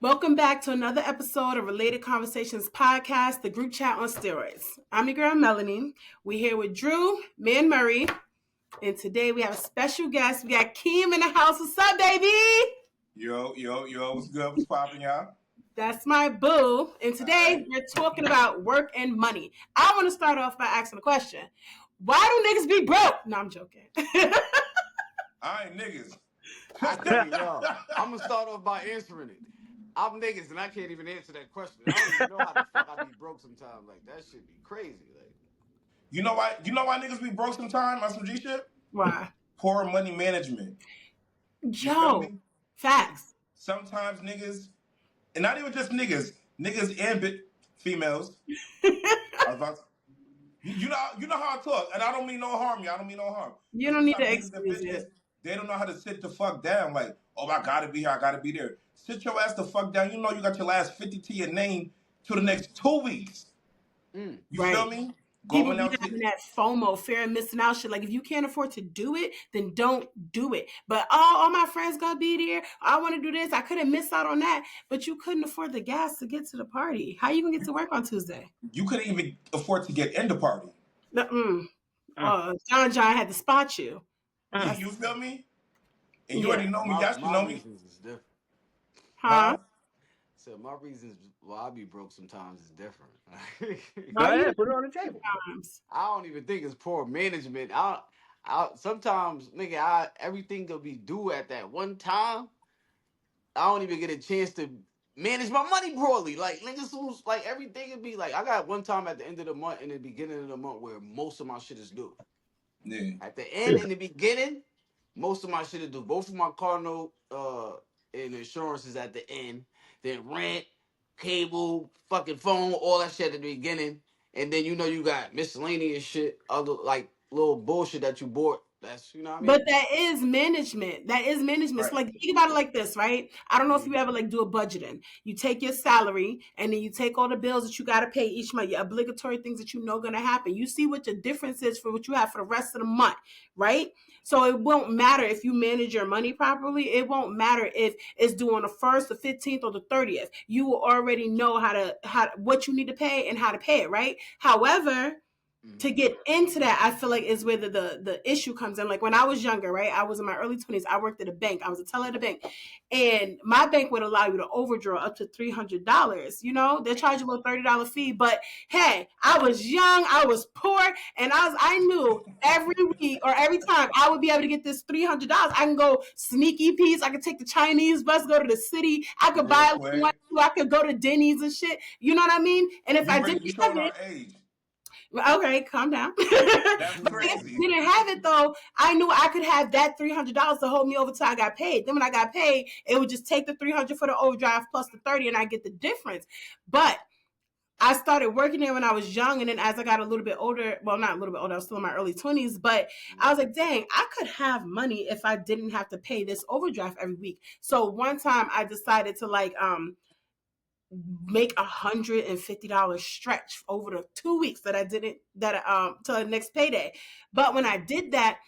Welcome back to another episode of Related Conversations podcast, the group chat on steroids. I'm your girl Melanie. We're here with Drew, me and Murray, and today we have a special guest. We got Keem in the house. What's up, baby? Yo, what's good? What's poppin', y'all? That's my boo. And All today right. we're talking about work and money. I want to start off by asking a question. Why do niggas be broke? No, I'm joking. I ain't niggas. I tell you, yo, I'm gonna start off by answering it. I'm niggas and I can't even answer that question. I don't even know how the fuck I be broke sometimes. Like that shit be crazy. Like You know why? You know why niggas be broke sometime on some G shit? Why? Poor money management. You feel Yo, me? facts. Sometimes niggas, and not even just niggas and females. I was about to, you know how I talk, and I don't mean no harm. I don't mean no harm. You But don't need to sometimes niggas and excuse bitches, it. they don't know how to sit the fuck down. Like, oh, I gotta be here, I gotta be there. Sit your ass the fuck down. You know you got your last 50 to your name to the next 2 weeks. You feel Right. me? People Going be out to having that FOMO, fear of missing out shit. Like, if you can't afford to do it, then don't do it. But all my friends gonna be there. I want to do this. I couldn't miss out on that. But you couldn't afford the gas to get to the party. How you gonna get to work on Tuesday? you couldn't even afford to get in the party. Mm-mm. Mm, John had to spot you. mm. That's You feel me? And you yeah. already know me. my Y'all should my know me. reasons is different. Huh? Huh? So my reasons why I be broke sometimes is different. Go Why you ahead, put it on the table. times? I don't even think it's poor management. I sometimes nigga, everything could be due at that one time. I don't even get a chance to manage my money broadly. Like niggas who's like everything would be like I got one time at the end of the month and the beginning of the month where most of my shit is due. Yeah. At the end and the beginning, most of my shit is due. Both of my car note and insurance is at the end. Then rent, cable, fucking phone, all that shit at the beginning. And then you know you got miscellaneous shit, other like little bullshit that you bought. That's you know what I But mean? that is management. That is management. So Right. like think about it like this, right? I don't know if Mm-hmm. you ever like do a budgeting. You take your salary and then you take all the bills that you gotta pay each month, your obligatory things that you know gonna happen. You see what the difference is for what you have for the rest of the month, right? So it won't matter if you manage your money properly. It won't matter if it's due on the 1st, the 15th, or the 30th. You will already know how what you need to pay and how to pay it, right? However, to Mm-hmm. get into that, I feel like is where the issue comes in. Like when I was younger, right? I was in my early 20s. I worked at a bank. I was a teller at a bank. And my bank would allow you to overdraw up to $300. You know, they charge you a little $30 fee. But hey, I was young, I was poor, and I knew every week or every time I would be able to get this $300. I can go sneaky peas, I could take the Chinese bus, go to the city, I could Real buy one, quick. I could go to Denny's and shit. You know what I mean? And if I didn't We have showing it, our age. okay, calm down. But That's if I crazy. didn't have it though, I knew I could have that $300 to hold me over till I got paid. Then when I got paid, it would just take the 300 for the overdraft plus the 30, and I get the difference. But I started working there when I was young, and then as I got a little bit older, well, not a little bit older, I was still in my early 20s, but I was like, dang, I could have money if I didn't have to pay this overdraft every week. So one time I decided to like make $150 stretch over the 2 weeks that I didn't that till the next payday. But when I did that,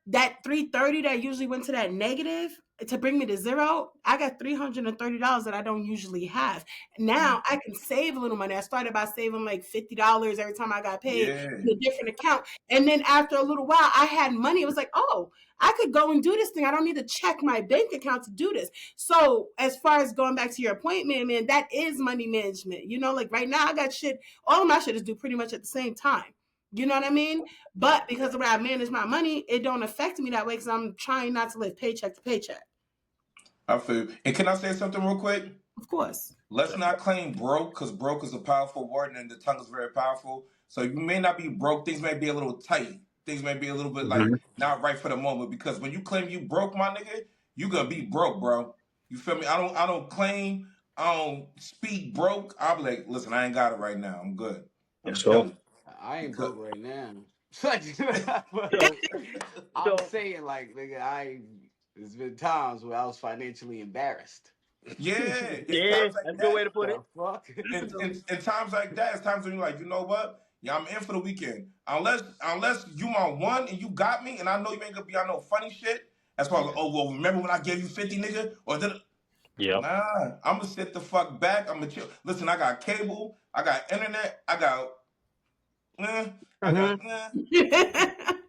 that 330 that usually went to that negative to bring me to zero, I got $330 that I don't usually have. Now I can save a little money. I started by saving like $50 every time I got paid Yeah. in a different account. And then after a little while, I had money. It was like, oh, I could go and do this thing. I don't need to check my bank account to do this. So as far as going back to your appointment, man, that is money management. You know, like right now I got shit, all of my shit is due pretty much at the same time. You know what I mean? But because of the way I manage my money, it don't affect me that way because I'm trying not to live paycheck to paycheck. I feel. And can I say something real quick? Of course. Let's not claim broke because broke is a powerful word and the tongue is very powerful. So you may not be broke. Things may be a little tight. Things may be a little bit like Mhm. not right for the moment because when you claim you broke, my nigga, you gonna be broke, bro. You feel me? I don't claim. I don't speak broke. I'll be like, listen, I ain't got it right now. I'm good. I'm Yes, so chilling I ain't because broke right now. But so I'm so saying like nigga, there's been times where I was financially embarrassed. yeah, it's yeah, times like that's a good way that. to put it. The fuck? In times like that, it's times when you're like, you know what? Yeah, I'm in for the weekend. Unless you my one and you got me, and I know you ain't gonna be on no funny shit. As far as Yeah. oh well, remember when I gave you 50, nigga? Or then Yep. Nah, I'm gonna sit the fuck back. I'm gonna chill. Listen, I got cable, I got internet, eh, I got, Hmm. eh, I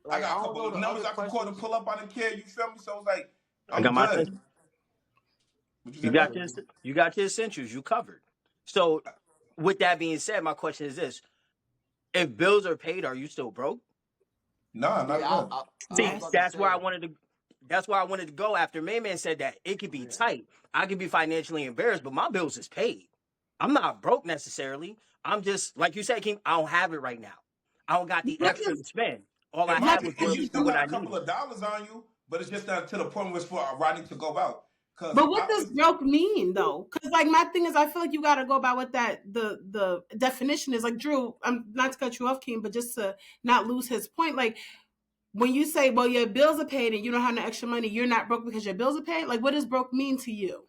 Like, I got a don't couple know of the numbers other I can call to questions. pull up. I don't care. You feel me? So it's like, I I'm got my good. essentials. What you You say, got bro? your you got your essentials. You covered. So, with that being said, my question is this: if bills are paid, are you still broke? Nah, not at Yeah, all. I was See, about to that's where I say. wanted to. That's where I wanted to go. After Man said that it could be Yeah. tight. I could be financially embarrassed, but my bills is paid. I'm not broke necessarily. I'm just like you said, King. I don't have it right now. I don't got the What extra does to spend. All In I my what had opinion, was and what you does still what got I a couple needed. of dollars on you, but it's just not to the point where I need to go out. Cause but what does broke mean though? Because like my thing is, I feel like you got to go by what that the definition is. Like Drew, I'm not to cut you off, King, but just to not lose his point. Like when you say, "Well, your bills are paid and you don't have no extra money," you're not broke because your bills are paid. Like, what does broke mean to you?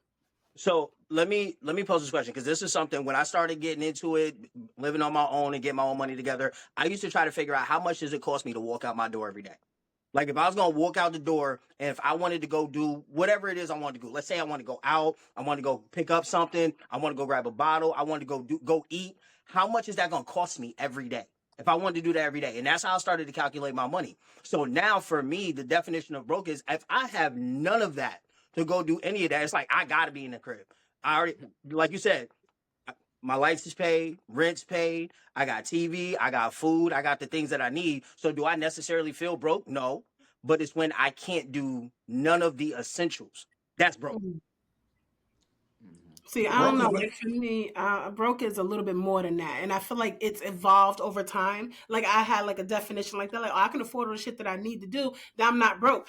So let me pose this question because this is something when I started getting into it, living on my own and getting my own money together. I used to try to figure out how much does it cost me to walk out my door every day. Like if I was gonna walk out the door and if I wanted to go do whatever it is I wanted to do, let's say I want to go out, I want to go pick up something, I want to go grab a bottle, I want to go eat. How much is that gonna cost me every day? If I wanted to do that every day, and that's how I started to calculate my money. So now for me, the definition of broke is if I have none of that to go do any of that, it's like I gotta be in the crib. I already, like you said, my lights is paid, rent's paid, I got TV, I got food, I got the things that I need. So do I necessarily feel broke? No. But it's when I can't do none of the essentials. That's broke. Mhm. See, I don't broke know. is Like for me, broke is a little bit more than that, and I feel like it's evolved over time. Like I had like a definition like that, like oh, I can afford all the shit that I need to do. That I'm not broke.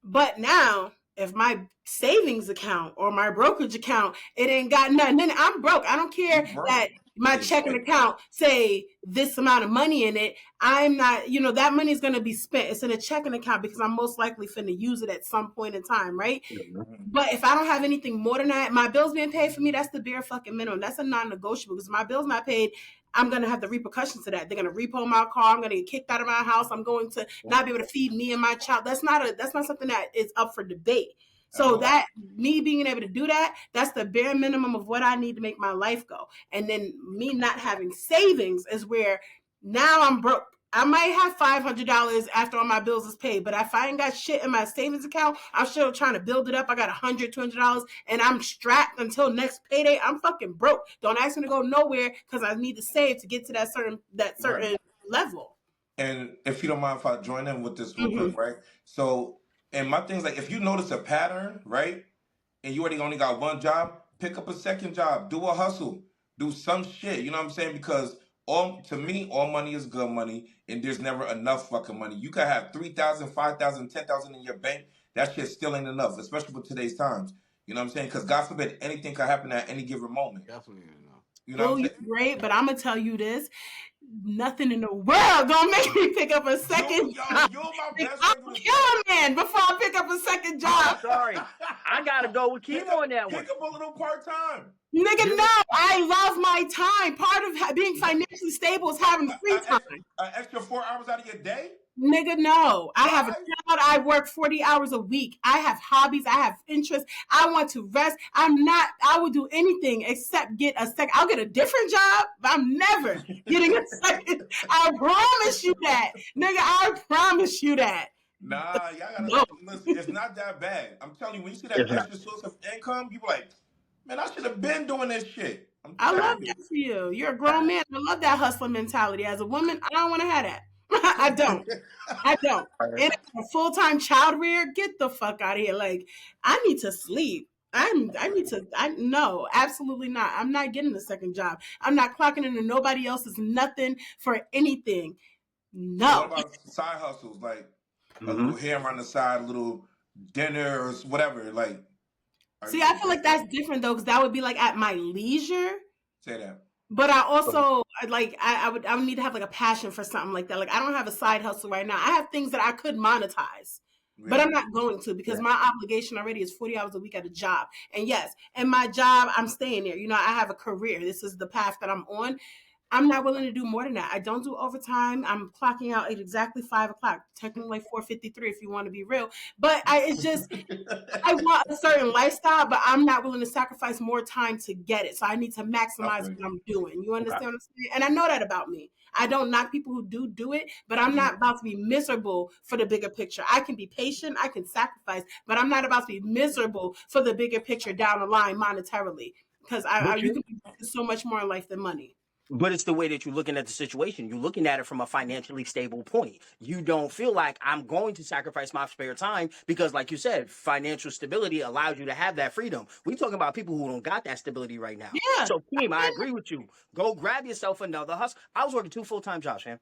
But now, if my savings account or my brokerage account, it ain't got nothing, then I'm broke. I don't you care broke. that my It's checking shit. account say this amount of money in it. I'm not, that money is going to be spent. It's in a checking account because I'm most likely finna use it at some point in time, right? Mhm. But if I don't have anything more than that, my bills being paid for me, that's the bare fucking minimum. That's a non-negotiable because my bills not paid. I'm gonna have the repercussions of that. They're gonna repo my car. I'm gonna get kicked out of my house. I'm going to not be able to feed me and my child. That's not something that is up for debate. At So all. that me being able to do that, that's the bare minimum of what I need to make my life go. And then me not having savings is where now I'm broke. I might have $500 after all my bills is paid, but if I ain't got shit in my savings account, I'm still trying to build it up. I got $100, $200, and I'm strapped until next payday. I'm fucking broke. Don't ask me to go nowhere because I need to save to get to that Right. certain level. And if you don't mind if I join in with this real quick, Mm-hmm. right? So, and my thing's like, if you notice a pattern, right, and you already only got one job, pick up a second job, do a hustle, do some shit. You know what I'm saying? Because all to me, all money is good money, and there's never enough fucking money. You could have 3,000, 5,000, 10,000 in your bank. That shit still ain't enough, especially for today's times. You know what I'm saying? Because God forbid anything could happen at any given moment. Definitely enough. You know what I'm Well, you're saying? great, but I'm gonna tell you this: nothing in the world gonna make me pick up a second job. You're my Like, best I'll friend to this kill day. a man before I pick up a second I'm job. sorry. I gotta go with Keem on that Pick one. up a little part time. Nigga, Give no, it I love my time. Part of being financially stable is having free time. an extra 4 hours out of your day. Nigga, no. I have a 5. child. I work 40 hours a week. I have hobbies. I have interests. I want to rest. I would do anything except get a second. I'll get a different job, but I'm never getting a second. I promise you that. Nigga, I promise you that. Nah, y'all gotta No. listen. It's not that bad. I'm telling you. When you see that It's not. extra source of income, you be like, man, I should have been doing this shit. I'm I love telling you. that for you. You're a grown Fact. man. I love that hustler mentality. As a woman, I don't want to have that. I don't. I don't. And a full time child rear, get the fuck out of here. Like, I need to sleep. I no, absolutely not. I'm not getting a second job. I'm not clocking into nobody else's nothing for anything. So what No. about side hustles like a little Hmm. hair on the side, a little dinner or whatever? Like, are See, I you feel like that's different though, because that would be like at my leisure. say that? But I also like I would need to have like a passion for something like that. Like I don't have a side hustle right now. I have things that I could monetize. But Yeah. I'm not going to because Yeah. my obligation already is 40 hours a week at a job. And yes, and my job, I'm staying there. I have a career. This is the path that I'm on. I'm not willing to do more than that. I don't do overtime. I'm clocking out at exactly 5 o'clock, technically like 4:53 if you want to be real. But it's just I want a certain lifestyle, but I'm not willing to sacrifice more time to get it. So I need to I maximize feel what you. I'm doing. You Okay. understand what I'm saying? And I know that about me. I don't knock people who do it, but I'm not about to be miserable for the bigger picture. I can be patient, I can sacrifice, but I'm not about to be miserable for the bigger picture down the line monetarily. Because But you you can do so much more in life than money. But it's the way that you're looking at the situation. You're looking at it from a financially stable point. You don't feel like I'm going to sacrifice my spare time because, like you said, financial stability allows you to have that freedom. We talking about people who don't got that stability right now. Yeah. So, Keem, I agree with you. Go grab yourself another hustle. I was working 2 full-time jobs, man.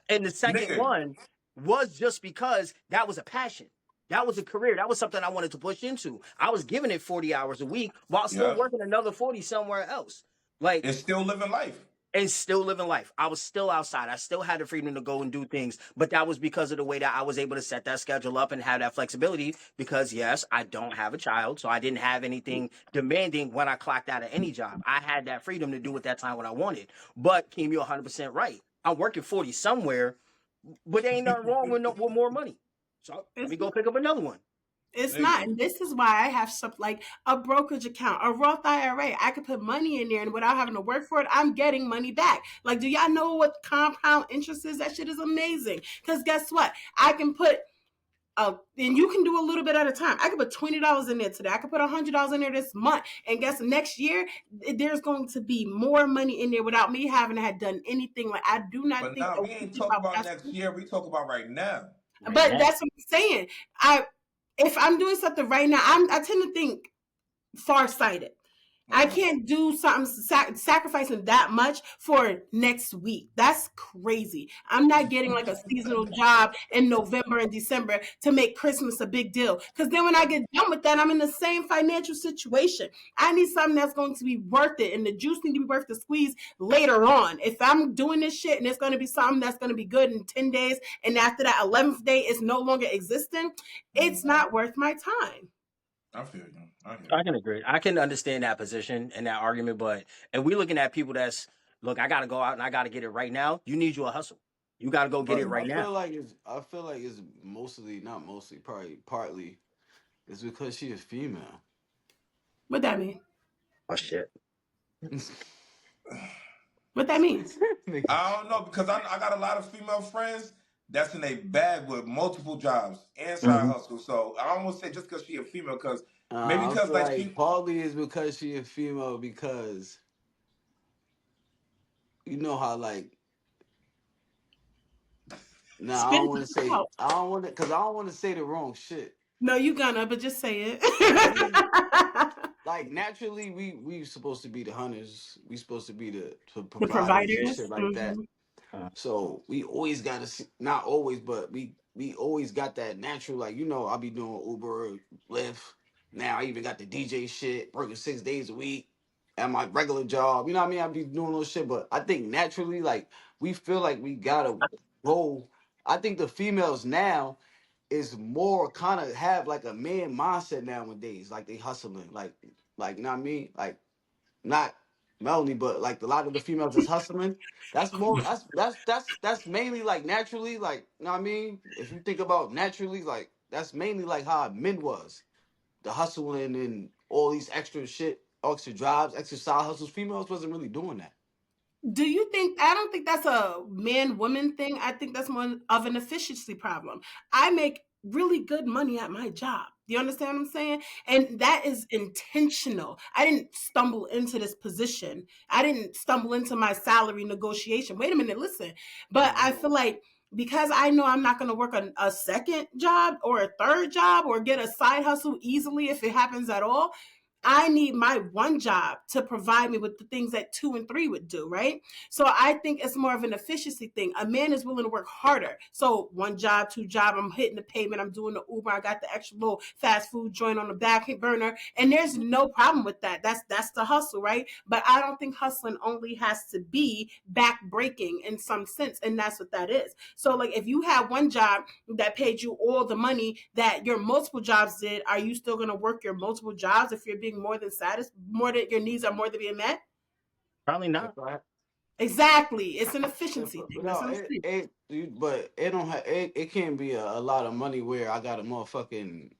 And the second Nigga, one was just because that was a passion. That was a career. That was something I wanted to push into. I was giving it 40 hours a week while still yeah. working another 40 somewhere else. Like, It's still living life. and still living life. I was still outside. I still had the freedom to go and do things, but that was because of the way that I was able to set that schedule up and have that flexibility. Because yes, I don't have a child, so I didn't have anything demanding when I clocked out of any job. I had that freedom to do at that time what I wanted. But Kim, you're 100% right. I'm working 40 somewhere, but there ain't nothing wrong with, with more money. So let It's me go pick up another one. It's There you not. go. And this is why I have stuff like a brokerage account, a Roth IRA. I could put money in there and without having to work for it, I'm getting money back. Like, do y'all know what compound interest is? That shit is amazing. Because guess what? I can put and you can do a little bit at a time. I could put $20 in there today. I could put $100 in there this month. And guess next year, there's going to be more money in there without me having to have done anything. Like, I do not But think now that we we ain't think talking about about that's next year. We talk about right now. Right but now. that's what I'm saying. I if I'm doing something right now, I tend to think farsighted. I Uh-huh. can't do something sacrificing that much for next week. That's crazy. I'm not getting like a seasonal job in November and December to make Christmas a big deal. Because then when I get done with that, I'm in the same financial situation. I need something that's going to be worth it, and the juice need to be worth the squeeze later on. If I'm doing this shit and it's going to be something that's going to be good in 10 days, and after that 11th day is no longer existing, it's Mhm. not worth my time. I feel you. I hear I you. can agree. I can understand that position and that argument, but and we looking at people that's look, I gotta go out and I gotta get it right now. You need you a hustle. You gotta go get it Right. right now. I feel like it's mostly not mostly probably partly it's because she is female. What that mean? Oh shit. What that mean? Nigga. I don't know because I got a lot of female friends that's in a bag with multiple jobs and side Hmm. hustle. So I almost say just because she a female, because maybe I because feel like like she, partly is because she is female because you know how like nah I Spit don't want to it say out. I don't want to because I don't want to say the wrong shit. No, you gonna, but just say We it. like naturally we supposed to be the hunters. We supposed to be the The providers and providers. shit like that. Hmm. So we always got to not always, but we always got that natural. Like I'll be doing Uber, Lyft. Now I even got the DJ shit, working 6 days a week at my regular job. You know what I mean? I be doing those shit, but I think naturally, like we feel like we gotta go. I think the females now is more kind of have like a man mindset nowadays. Like they hustling, like you know what I mean? Like not Melanie, but like a lot of the females that's hustling, that's more that's mainly like naturally, like you know what I mean? If you think about naturally, like that's mainly like how men was. The hustling and all these extra shit, extra jobs, extra side hustles. Females wasn't really doing that. Do you think? I don't think that's a man woman thing. I think that's more of an efficiency problem. I make really good money at my job. Do you understand what I'm saying? And that is intentional. I didn't stumble into this position. I didn't stumble into my salary negotiation. Wait a minute, listen. But I feel like because I know I'm not going to work a second job or a third job or get a side hustle easily if it happens at all, I need my one job to provide me with the things that two and three would do, right? So I think it's more of an efficiency thing. A man is willing to work harder. So one job, two job, I'm hitting the pavement, I'm doing the Uber, I got the extra little fast food joint on the back burner, and there's no problem with that. That's the hustle, right? But I don't think hustling only has to be back breaking in some sense, and that's what that is. So like if you have one job that paid you all the money that your multiple jobs did, are you still going to work your multiple jobs if you're being more than satisfied, more than your needs are more than being met? Probably If not. I Exactly. It's an efficiency thing. That's No, what I'm saying. but it don't have it can't be a lot of money where I got to motherfucking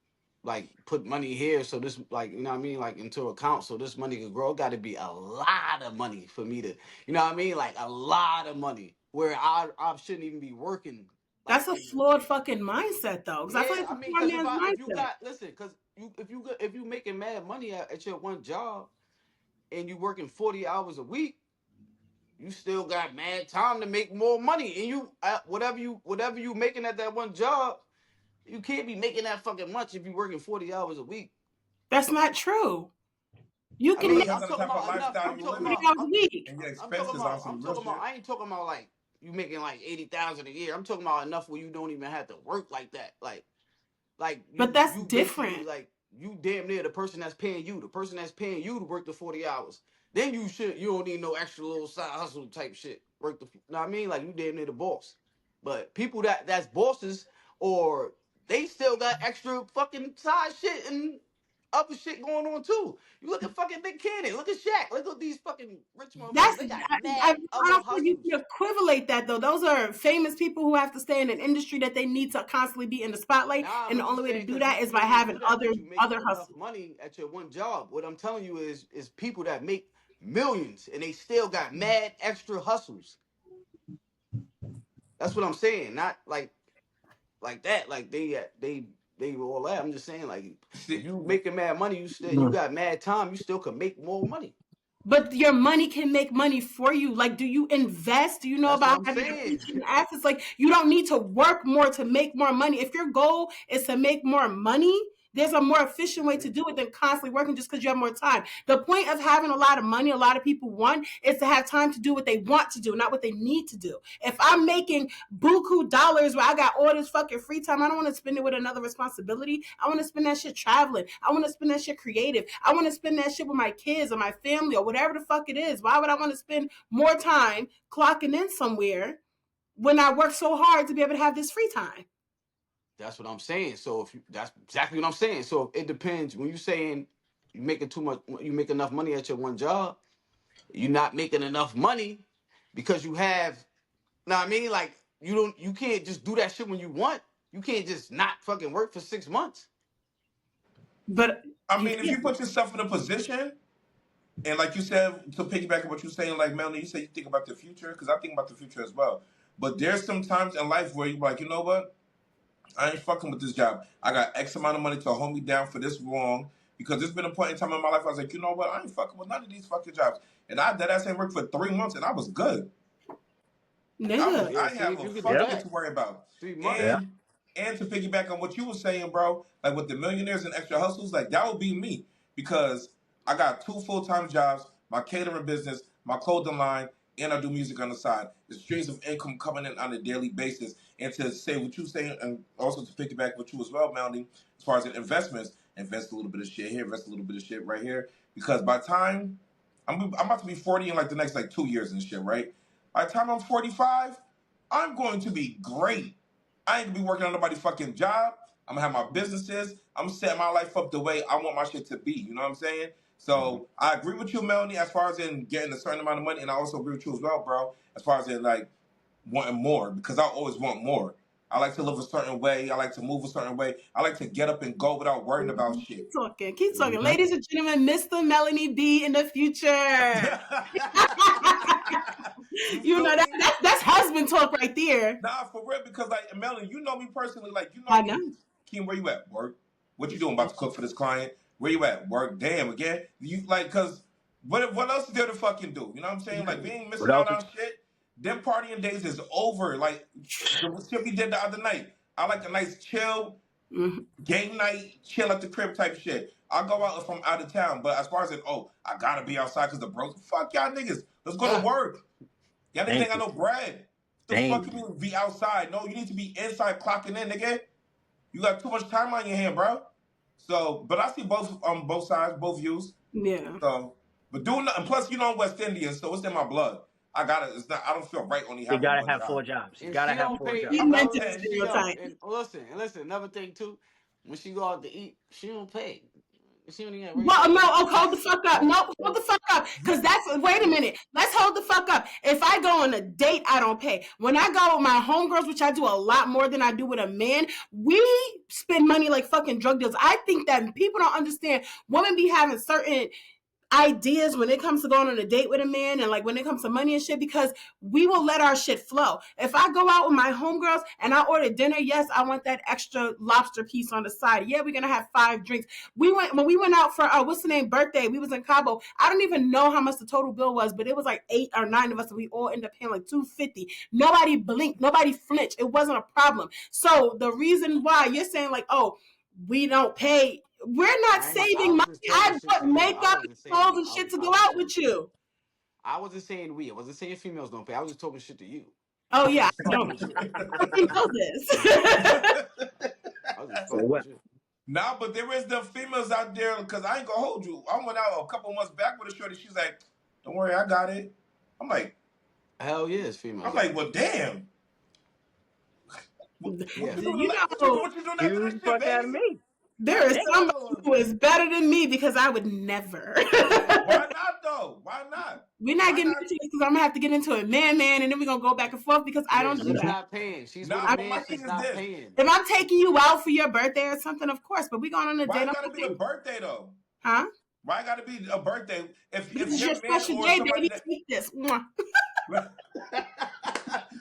like put money here so this like you know what I mean like into account so this money could grow. It got to be a lot of money for me to you know what I mean like a lot of money where I shouldn't even be working like That's a flawed fucking mindset though. Because I feel yeah like I it's a mean poor because man's if you mindset. got listen because if you making mad money at your one job and you working 40 hours a week you still got mad time to make more money and you whatever you making at that one job you can't be making that fucking much if you working 40 hours a week. That's not true. You I Well, can it make mean depends I'm on the talking type of about enough lifestyle I'm you talking live 40 about in hours a week. and your expenses on some real shit. I ain't talking about like you making like 80,000 a year. I'm talking about enough where you don't even have to work like that. Like But that's you basically different. like you damn near the person that's paying you, the person that's paying you to work the 40 hours. Then you don't need no extra little side hustle type shit. Work the you know what I mean? Like you damn near the boss. But people that's bosses or they still got extra fucking side shit and other shit going on too. You look at fucking Nick Cannon, look at Shaq, look at these fucking rich motherfuckers. That's They got I mad don't other feel like you hustles. can equivalate that though. Those are famous people who have to stay in an industry that they need to constantly be in the spotlight, Nah, and the but you only way to saying do because that is you by only having do that other because you making enough hustles. money at your one job. What I'm telling you is people that make millions and they still got mad extra hustles. That's what I'm saying. Not like that. Like they all that. I'm just saying like if See, you making mad money, you got mad time. You still can make more money. But your money can make money for you. Like, do you invest? Do you know That's what about I'm having saying. appreciating assets? Like, you don't need to work more to make more money. If your goal is to make more money, there's a more efficient way to do it than constantly working just because you have more time. The point of having a lot of money, a lot of people want, is to have time to do what they want to do, not what they need to do. If I'm making buku dollars where I got all this fucking free time, I don't want to spend it with another responsibility. I want to spend that shit traveling. I want to spend that shit creative. I want to spend that shit with my kids or my family or whatever the fuck it is. Why would I want to spend more time clocking in somewhere when I work so hard to be able to have this free time? That's what I'm saying. So if you, that's exactly what I'm saying. So it depends when you saying you making too much, you make enough money at your one job. You're not making enough money because you have. Know what I mean? Like you can't just do that shit when you want. You can't just not fucking work for 6 months. But I you mean, if you can't. put yourself in a position, and like you said, to piggyback on what you're saying, like Melanie, you said you think about the future, because I think about the future as well. But there's some times in life where you're like, you know what? I ain't fucking with this job. I got X amount of money to hold me down for this long. Because there's been a point in time in my life I was like, you know what? I ain't fucking with none of these fucking jobs. And I did that same work for 3 months and I was good. Yeah. Yeah, I see have if a you can do fuck shit that, to worry about. 3 months. Yeah. And to piggyback on what you were saying, bro, like with the millionaires and extra hustles, like that would be me because I got two full time jobs, my catering business, my clothing line, and I do music on the side. The streams of income coming in on a daily basis. And to say what you saying, and also to piggyback with you as well, Melanie, as far as in investments, invest a little bit of shit here, invest a little bit of shit right here, because by the time I'm about to be 40 in like the next like 2 years and shit, right? By the time I'm 45, I'm going to be great. I ain't gonna be working on nobody's fucking job. I'm gonna have my businesses. I'm setting my life up the way I want my shit to be. You know what I'm saying? So I agree with you, Melanie, as far as in getting a certain amount of money, and I also agree with you as well, bro, as far as in like wanting more, because I always want more. I like to live a certain way. I like to move a certain way. I like to get up and go without worrying about shit. Keep talking. Keep talking. Mhm. Ladies and gentlemen, Mr. Melanie B in the future. You You know feel that, me? that's husband talk right there. Nah, for real, because like Melanie, you know me personally, like you know I know. me. Keem, where you at? Work. What you doing? About to cook for this client? Where you at? Work. Damn, again. You like, cause what else is there to fucking do? You know what I'm saying? Like we ain't What missing else? out on shit. Them partying days is over. Like the shit we did the other night. I like a nice chill Mhm. game night, chill at the crib type shit. I'll go out if I'm out of town. But as far as it, oh, I gotta be outside because the bros. Fuck y'all niggas. Let's go to work. Y'all niggas ain't Thank got you. no bread. The fuck Thank you you. mean be outside? No, you need to be inside clocking in, nigga. You got too much time on your hand, bro. So, but I see both sides, both views. Yeah. So, but doing nothing. Plus, you know I'm West Indian, so it's in my blood. I gotta. It's not. I don't feel right only You having gotta one have four job. jobs. You And gotta she have don't four pay. He jobs. meant I'm to And saying. she don't. stereotype. And listen. Another thing too. When she go out to eat, she don't pay. She only got Well, no, oh, hold the race. fuck up. No, hold the fuck up. Because wait a minute. Let's hold the fuck up. If I go on a date, I don't pay. When I go with my homegirls, which I do a lot more than I do with a man, we spend money like fucking drug dealers. I think that people don't understand. Women be having certain ideas when it comes to going on a date with a man and like when it comes to money and shit because we will let our shit flow. If I go out with my homegirls and I order dinner, yes, I want that extra lobster piece on the side. Yeah, we're gonna have 5 drinks. When we went out for what's the name birthday. We was in Cabo. I don't even know how much the total bill was, but it was like 8 or 9 of us, and we all ended up paying like $250. Nobody blinked. Nobody flinched. It wasn't a problem. So the reason why you're saying like, oh, we don't pay. We're not I saving was money. just talking I shit bought to you. I makeup and wasn't clothes saying. and shit to I go was out saying. with you. I wasn't saying we. I wasn't saying females don't pay. I was just talking shit to you. Oh I was yeah, just I fucking don't. with you. I didn't know this. I was just So fucking what? with you. Nah, but there is the females out there because I ain't gonna hold you. I went out a couple months back with a shorty. She's like, "Don't worry, I got it." I'm like, Hell yeah, it's females out there. well, damn. What Yeah. you doing You tonight? know, What you doing after Excuse this the shit, fuck out of baby? me. there God is damn. somebody Oh, who is better than me because I would never. why not though? Why not? We're not Why getting not? into this because I'm gonna have to get into it, man, and then we're gonna go back and forth because I Yeah, don't do she's that. not paying. She's with a Nah, I, but my man. thing She's is not this: paying. if I'm taking you out for your birthday or something, of course, but we going on a why date. it I'm gotta be the thinking, birthday though? huh? Why it gotta be a birthday? Because If it's your your man special or day, somebody baby. that Take this. Mwah. You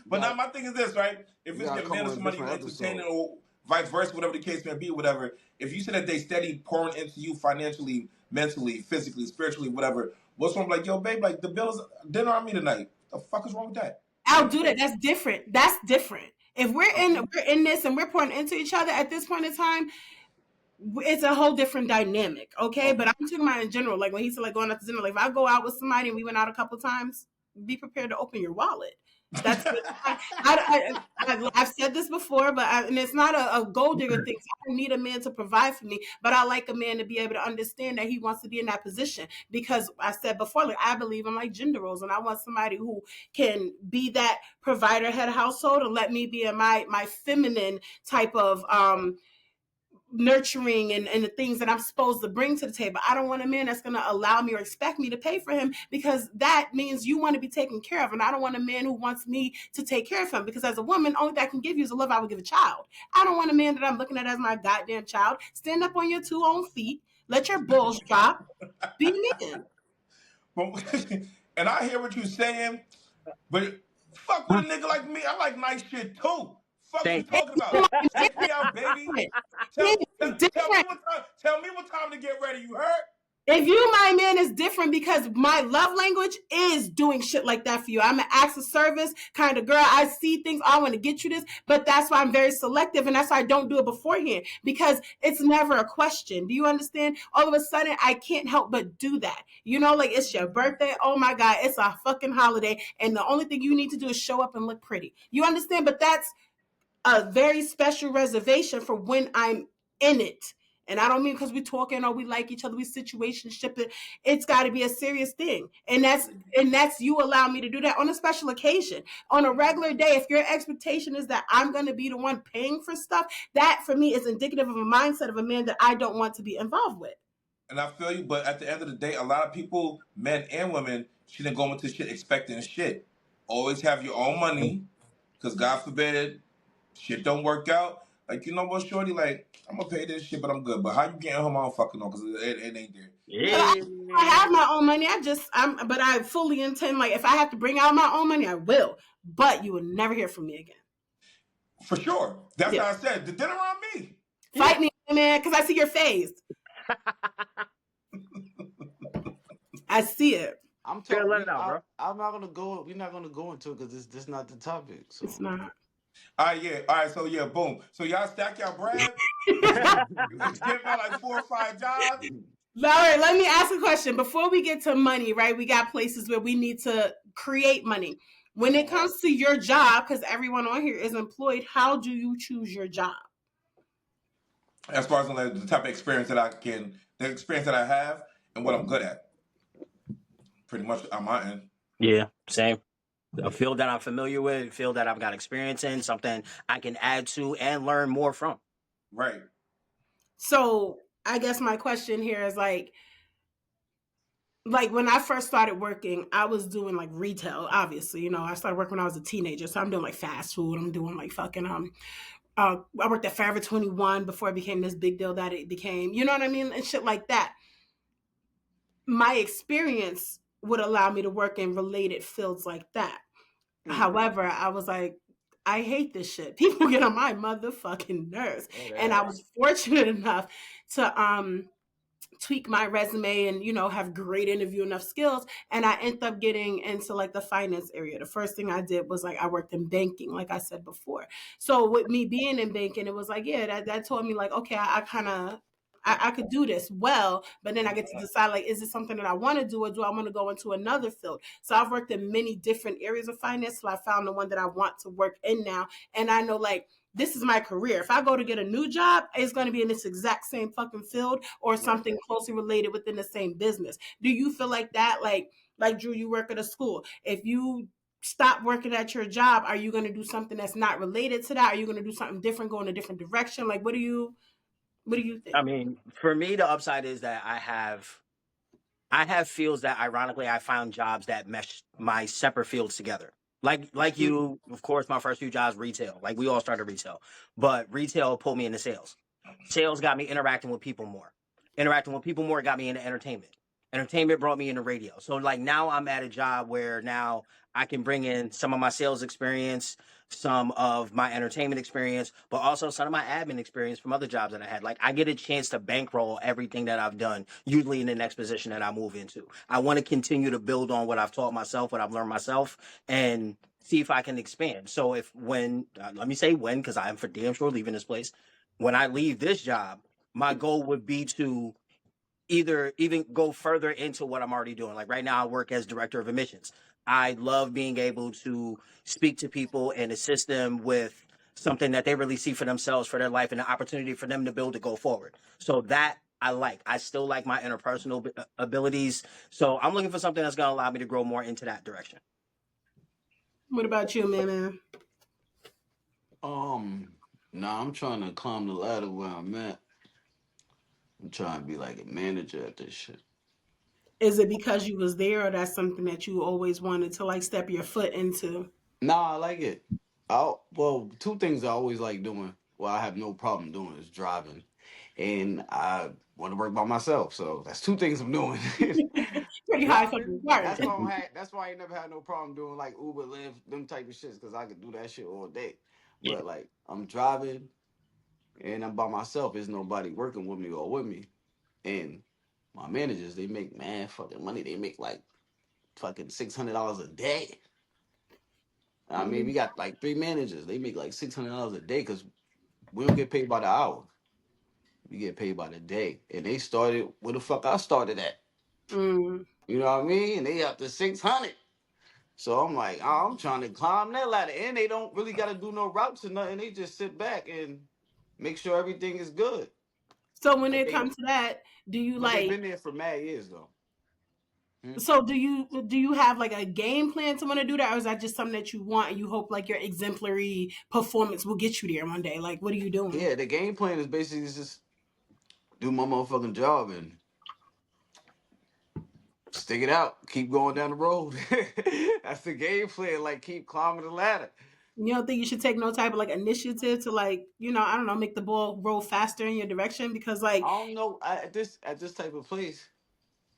but now got my thing is this, right? If you it's gotta your come man or on a somebody you different entertaining episode. or vice versa, whatever the case may be, whatever. If you said that they steady pouring into you financially, mentally, physically, spiritually, whatever, what's wrong? Like, yo, babe, like the bill is dinner on me tonight. The fuck is wrong with that? You I'll know what do I'm that. That's different. That's different. If saying? we're in this and we're pouring into each other at this point in time, it's a whole different dynamic, okay? Okay. But I'm talking about in general, like when he said like going out to dinner. Like if I go out with somebody and we went out a couple times, be prepared to open your wallet. That's I've said this before, but and it's not a gold digger thing. So I don't need a man to provide for me, but I like a man to be able to understand that he wants to be in that position because I said before, like I believe in like gender roles, and I want somebody who can be that provider head of household and let me be in my feminine type of nurturing and the things that I'm supposed to bring to the table. I don't want a man that's going to allow me or expect me to pay for him because that means you want to be taken care of. And I don't want a man who wants me to take care of him because as a woman, only thing I can give you is the love I would give a child. I don't want a man that I'm looking at as my goddamn child. Stand up on your two own feet. Let your balls drop. Be a man. And I hear what you're saying, but fuck with a nigga like me. I like nice shit too. Fuck you Thank talking about? Take me out, baby. Different. Men is different. Tell me what time to get ready. You heard? If you my man is different because my love language is doing shit like that for you. I'm an acts of service kind of girl. I see things. I want to get you this, but that's why I'm very selective, and that's why I don't do it beforehand because it's never a question. Do you understand? All of a sudden, I can't help but do that. You know, like it's your birthday. Oh my god, it's a fucking holiday, and the only thing you need to do is show up and look pretty. You understand? But that's a very special reservation for when I'm in it. And I don't mean because we're talking or we like each other, we situationship it. It's got to be a serious thing, and that's you allow me to do that on a special occasion. On a regular day, if your expectation is that I'm going to be the one paying for stuff, that for me is indicative of a mindset of a man that I don't want to be involved with. And I feel you, but at the end of the day, a lot of people, men and women, shouldn't go into shit expecting shit. Always have your own money, because God forbid shit don't work out. Like, you know what, shorty? Like, I'm gonna pay this shit, but I'm good. But how you getting home? I don't fucking know, because it ain't there. But I, you. I have my own money. But I fully intend, like, if I have to bring out my own money, I will. But you will never hear from me again. For sure. That's Yeah. how I said. The dinner on me. Fight me, man, because I see your face. I see it. I'm Fair, talking. let it out, bro. I'm not gonna go. We're not gonna go into it because this not the topic. It's So. not. All right, yeah. All right, so yeah, boom. So y'all stack y'all bread. You get about like 4 or 5 jobs. All right, let me ask a question. Before we get to money, right? We got places where we need to create money. When it comes to your job, because everyone on here is employed, how do you choose your job? As far as like, the type of experience that the experience that I have, and what I'm good at, pretty much on my end. Yeah, same. A field that I'm familiar with, a field that I've got experience in, something I can add to and learn more from. Right. So I guess my question here is like when I first started working, I was doing like retail, obviously. You know, I started working when I was a teenager. So I'm doing like fast food. I'm doing like fucking I worked at Forever 21 before it became this big deal that it became, you know what I mean? And shit like that. My experience would allow me to work in related fields like that. Mm. However, I was like, I hate this shit. People get on my motherfucking nerves. That And I ass. was fortunate enough to tweak my resume and have great interview enough skills, and I ended up getting into like the finance area. The first thing I did was like I worked in banking, like I said before. So with me being in banking, it was like, yeah, that told me like, okay, I kind of I could do this well, but then I get to decide like, is it something that I want to do, or do I want to go into another field? So I've worked in many different areas of finance, so I found the one that I want to work in now, and I know like this is my career. If I go to get a new job, it's going to be in this exact same fucking field or Right. something closely related within the same business. Do you feel like that? Like Drew, you work at a school. If you stop working at your job, are you going to do something that's not related to that? Are you going to do something different, go in a different direction? Like, what do you think? I mean, for me, the upside is that I have fields that ironically I found jobs that mesh my separate fields together. Like you, of course, my first few jobs retail. Like we all started retail, but retail pulled me into sales. Sales got me interacting with people more. Interacting with people more got me into entertainment. Entertainment brought me into radio. So like now I'm at a job where now I can bring in some of my sales experience, some of my entertainment experience, but also some of my admin experience from other jobs that I had. Like I get a chance to bankroll everything that I've done, usually in the next position that I move into. I want to continue to build on what I've taught myself, what I've learned myself, and see if I can expand. So if when let me say when, because I am for damn sure leaving this place. When I leave this job, my goal would be to either even go further into what I'm already doing. Like right now, I work as director of admissions. I love being able to speak to people and assist them with something that they really see for themselves, for their life, and the opportunity for them to build to go forward. So that I like. I still like my interpersonal abilities. So I'm looking for something that's going to allow me to grow more into that direction. What about you, man? Um, nah, I'm trying to climb the ladder where I'm at. I'm trying to be like a manager at this shit. Is it because you was there, or that's something that you always wanted to like step your foot into? Nah, I like it. Well, two things I always like doing. Well, I have no problem doing is driving, and I want to work by myself. So that's two things I'm doing. Pretty high Driving. fucking requirement. That's why I ain't never had no problem doing like Uber, Lyft, them type of shits, because I could do that shit all day. Yeah. But like I'm driving and I'm by myself. There's nobody working with me or with me. And my managers, they make man fucking money. They make like fucking $600 a day. I mean, we got like three managers. They make like $600 a day because we don't get paid by the hour. We get paid by the day. And they started where the fuck I started at. Mm. You know what I mean? And they up to 600. So I'm like, oh, I'm trying to climb that ladder. And they don't really got to do no routes or nothing. They just sit back and make sure everything is good. So when But it they comes to that, do you but they've like? been there for mad years though. Hmm? So do you have like a game plan to want to do that, or is that just something that you want and you hope like your exemplary performance will get you there one day? Like, what are you doing? Yeah, the game plan is basically just do my motherfucking job and stick it out. Keep going down the road. That's the game plan. Like keep climbing the ladder. You don't think you should take no type of like initiative to like, I don't know, make the ball roll faster in your direction? Because I like, don't know at this type of place.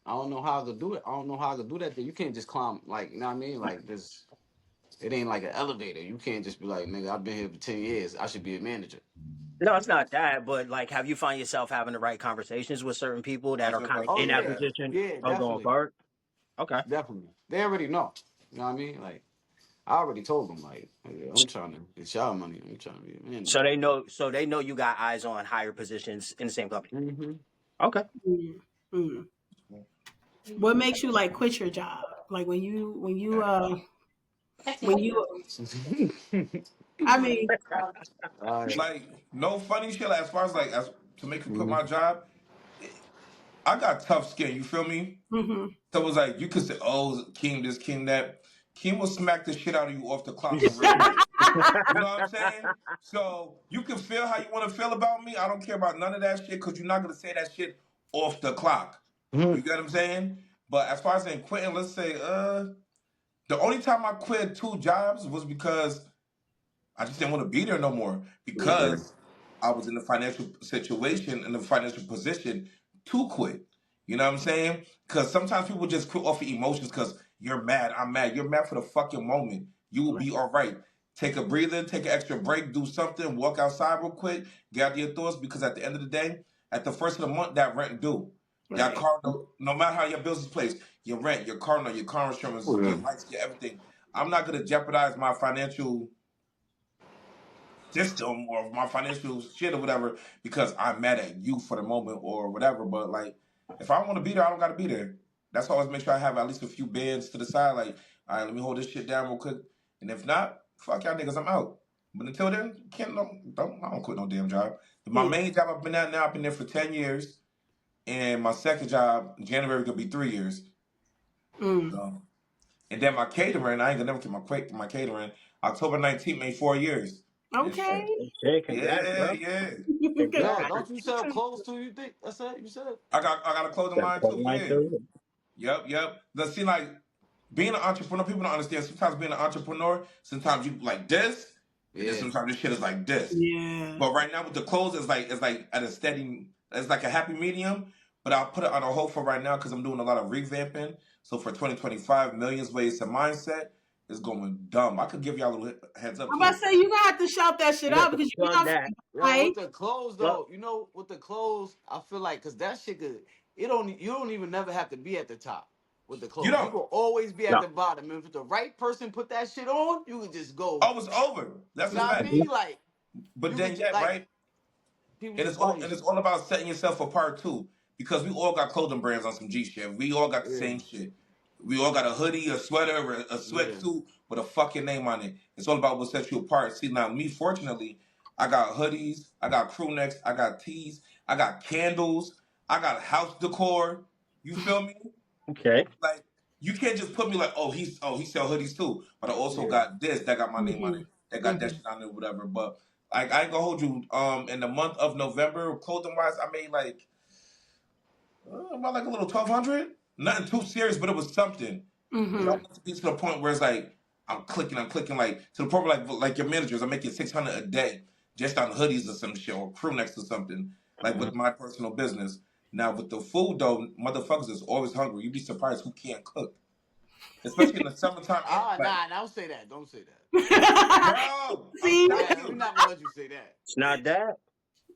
I don't know how to do it. I don't know how to do that. You can't just climb like you know what I mean. Like this, it ain't like an elevator. You can't just be like, nigga, I've been here for 10 years. I should be a manager. No, it's not that, but like, have you find yourself having the right conversations with certain people that That's are what kind I'm of about to Oh in that say. yeah, position yeah, of going definitely, forward? Okay. definitely. They already know. You know what I mean? Like I already told them, like, "Nigga, I'm trying to get y'all money. I'm trying to be a manager. So they know you got eyes on higher positions in the same company. Mm-hmm. Okay. mm, mm. What makes you like quit your job? Like when you I mean, All right. Like, no funny shit. Like, as far as like, as to make me quit Mhm. my job, I got tough skin. You feel me? hmm So it was like you could say, "Oh, Keem this, Keem that." Keem will smack the shit out of you off the clock for real. You know what I'm saying? So you can feel how you want to feel about me. I don't care about none of that shit because you're not gonna say that shit off the clock. You get what I'm saying? But as far as in quitting, let's say, the only time I quit 2 jobs was because I just didn't want to be there no more Yeah. because I was in the financial situation in the financial position to quit. You know what I'm saying? Because sometimes people just quit off of emotions because you're mad. I'm mad. You're mad for the fucking moment. You will be all right. Take a breather, take an extra break, do something, walk outside real quick, gather your thoughts because at the end of the day, at the first of the month, that rent due. That Right. car, no matter how your bills is placed, your rent, your car note, your car insurance, Oh, your yeah. lights, your everything. I'm not gonna jeopardize my financial system or my financial shit or whatever because I'm mad at you for the moment or whatever. But like, if I want to be there, I don't got to be there. That's why I always make sure I have at least a few bands to the side. Like, all right, let me hold this shit down real quick. And if not, fuck y'all niggas, I'm out. But until then, I don't quit no damn job. My Yeah. main job I've been at now, I've been there for 10 years, and my second job, January gonna be 3 years. Mm. So, and then my catering, I ain't gonna never keep my catering. October 19th made 4 years, and Okay. shit. Okay, congrats, Yeah, bro. yeah. Yeah, Congrats. don't you sell clothes too? You think that's it? You said? I got a clothing That line too. point line Yeah. too. Yep. Let's see, like being an entrepreneur, people don't understand. Sometimes being an entrepreneur, sometimes you like this, and then Yeah. sometimes this shit is like this. Yeah. But right now with the clothes, it's like at a steady, it's like a happy medium. But I'll put it on a hold for right now because I'm doing a lot of revamping. So for 2025, millions ways to mindset is going dumb. I could give y'all a little heads up I'm about too. to say you gonna have to shout that shit You got out to because you know plug I'm that. Yo, right. with the clothes Plug. though, you know, with the clothes, I feel like because that shit could, you don't even never have to be at the top with the You clothes. You know, will always be at No. the bottom. If the right person put that shit on, you could just go. oh, it's over. That's You a know what I fact. mean? Like But you then could yet, like right? people And just it's buy all your and it's shit. all about setting yourself apart too, because we all got clothing brands on some G shit. We all got the Yeah, same shit. We all got a hoodie, a sweater, a yeah, sweatsuit with a fucking name on it. It's all about what sets you apart. See now, me fortunately, I got hoodies, I got crew necks, I got tees, I got candles, I got house decor. You feel me? Okay. Like you can't just put me like, he sell hoodies too. But I also yeah. got this that got my name on Mm-hmm. it. That got that Mm-hmm. shit on it, whatever. But like I ain't gonna hold you. In the month of November, clothing wise, I made like about like a little 1,200. Nothing too serious, but it was something. It Mm-hmm. don't have to be to the point where it's like I'm clicking like to the point where like your managers, I'm making 600 a day just on hoodies or some shit or crew necks or something like Mhm. with my personal business. Now with the food though, motherfuckers is always hungry. You'd be surprised who can't cook, especially in the summertime. Ah, Like, nah, don't say that. Don't say that. bro, I'm See, telling Yeah, we're you, not gonna let you say that. It's not that.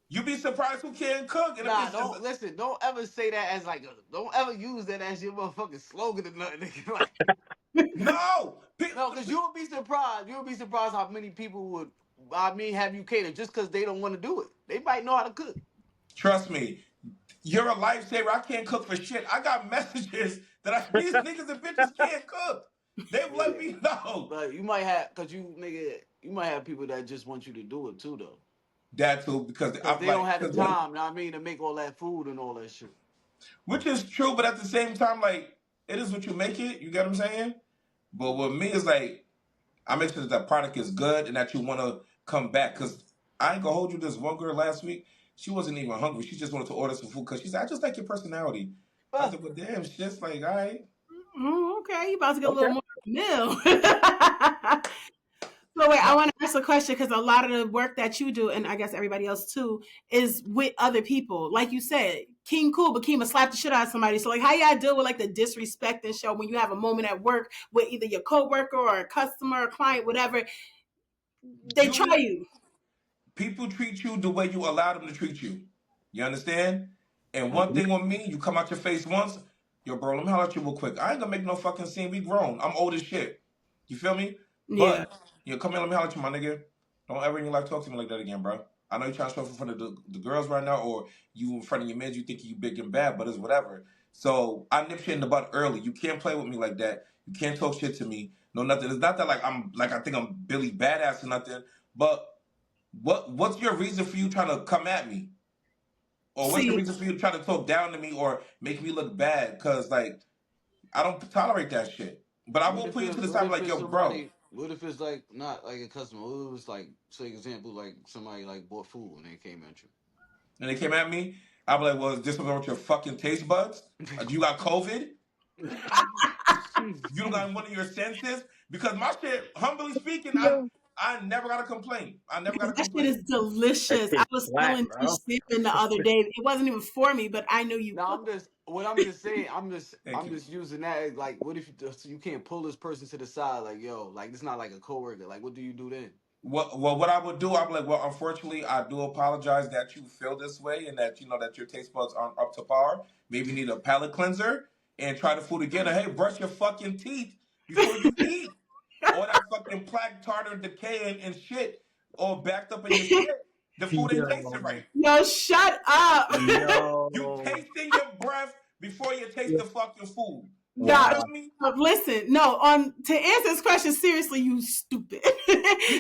you'd be surprised who can't cook. And Nah, it's don't listen. Don't ever say that as like don't ever use that as your motherfucking slogan or nothing. Nigga. Like no. no, because you'll be surprised. You'll be surprised how many people would. I mean, have you cater just because they don't want to do it. They might know how to cook. Trust me, you're a lifesaver. I can't cook for shit. I got messages that these niggas and bitches can't cook. They've let Yeah, me know. but you might have because you nigga, you might have people that just want you to do it too though, That too, because because I'm they don't like, have the time. Know what I mean, to make all that food and all that shit. which is true, but at the same time, like, it is what you make it. You get what I'm saying? But with me, it's like, I make sure that the product is good and that you want to come back. Because I ain't gonna hold you. This one girl last week, she wasn't even hungry. She just wanted to order some food because she said, I just like your personality. I Ah, said, well, damn, she's just like, all right. okay, you about to get a Okay. little more meal. So wait, I want to ask a question because a lot of the work that you do, and I guess everybody else too, is with other people. Like you said, King cool, but King will slap the shit out of somebody. So like, how y'all deal with like the disrespect and show when you have a moment at work with either your coworker or a customer or client, whatever, they try You you. People treat you the way you allow them to treat you. You understand? And one Mhm. thing with me, you come out your face once, yo, bro, let me holler at you real quick. I ain't gonna make no fucking scene. We grown. I'm old as shit. You feel me? Yeah. But you come here, let me holler at you, my nigga. Don't ever in your life talk to me like that again, bro. I know you're trying to show up in front of the girls right now, or you in front of your men, you think you big and bad, but it's whatever. So I nip shit in the butt early. You can't play with me like that. You can't talk shit to me. No nothing. It's not that like I think I'm Billy Badass or nothing, but what's your reason for you trying to come at me? Or what's your See, reason for you trying to talk down to me or make me look bad? Cause like I don't tolerate that shit. But I will put you to the what side if like, it's yo, bro, somebody? What if it's like not like a customer? What if it was like, say, example, like somebody like bought food and they came at And they came at me, I'd be like, well, is this what's wrong with your fucking taste buds? Do you got COVID? You don't you? got one of your senses? Because my shit, humbly speaking, Yo. I never got a complaint. I never got a That shit complaint. is That delicious. I shit's was black, telling Tish bro. Seaman the other day. It wasn't even for me, but I knew you No, could. I'm just saying, Thank I'm you. just using that as like, what if you can't pull this person to the side, like, yo, like it's not like a coworker, like, what do you do then? What I would do, I'd be like, well, unfortunately, I do apologize that you feel this way and that you know that your taste buds aren't up to par. Maybe you need a palate cleanser and try the food again. Or, hey, brush your fucking teeth before you eat. All that fucking plaque, tartar, decay, and shit all backed up in your shit. The food ain't tasting Yo. right. Yo, shut up. You Yo. tasting your breath before you taste the fucking food. You Nah, feel Wow. me? listen, no, on to answer this question seriously, you stupid.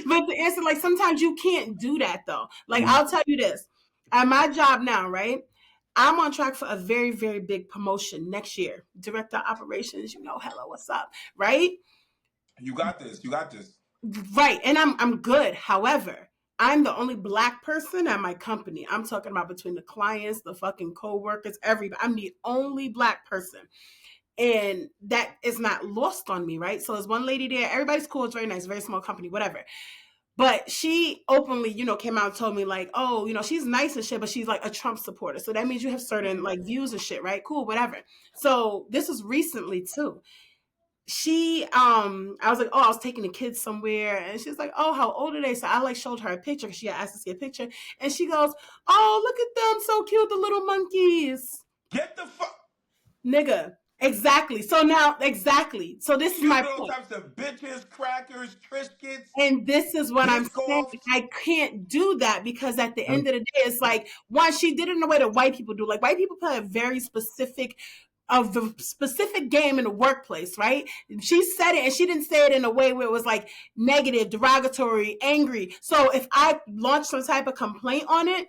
But to answer, like, sometimes you can't do that though. Like, I'll tell you this. At my job now, right? I'm on track for a very, very big promotion next year. Director of operations, hello, what's up? Right? You got this. You got this. Right. And I'm good. However, I'm the only black person at my company. I'm talking about between the clients, the fucking co-workers, everybody. I'm the only black person. And that is not lost on me, right? So there's one lady there. Everybody's cool. It's very nice, very small company, whatever. But she openly, came out and told me like, oh, she's nice and shit, but she's like a Trump supporter. So that means you have certain like views and shit, right? Cool, whatever. So this was recently too. I was like, oh, I was taking the kids somewhere, and she's like, oh, how old are they? So I like showed her a picture because she had asked to see a picture, and she goes, oh, look at them, so cute, the little monkeys. Get the fuck. Nigga. Exactly. So now, exactly. So this is Cute my little point. types of bitches, crackers, Triscuits, And this is what I'm disc saying. golf. I can't do that because at the end of the day, it's like, one, she did it in a way that white people do. Like, white people play a very specific of the specific game in the workplace, right? She said it and she didn't say it in a way where it was like negative, derogatory, angry. So if I launch some type of complaint on it,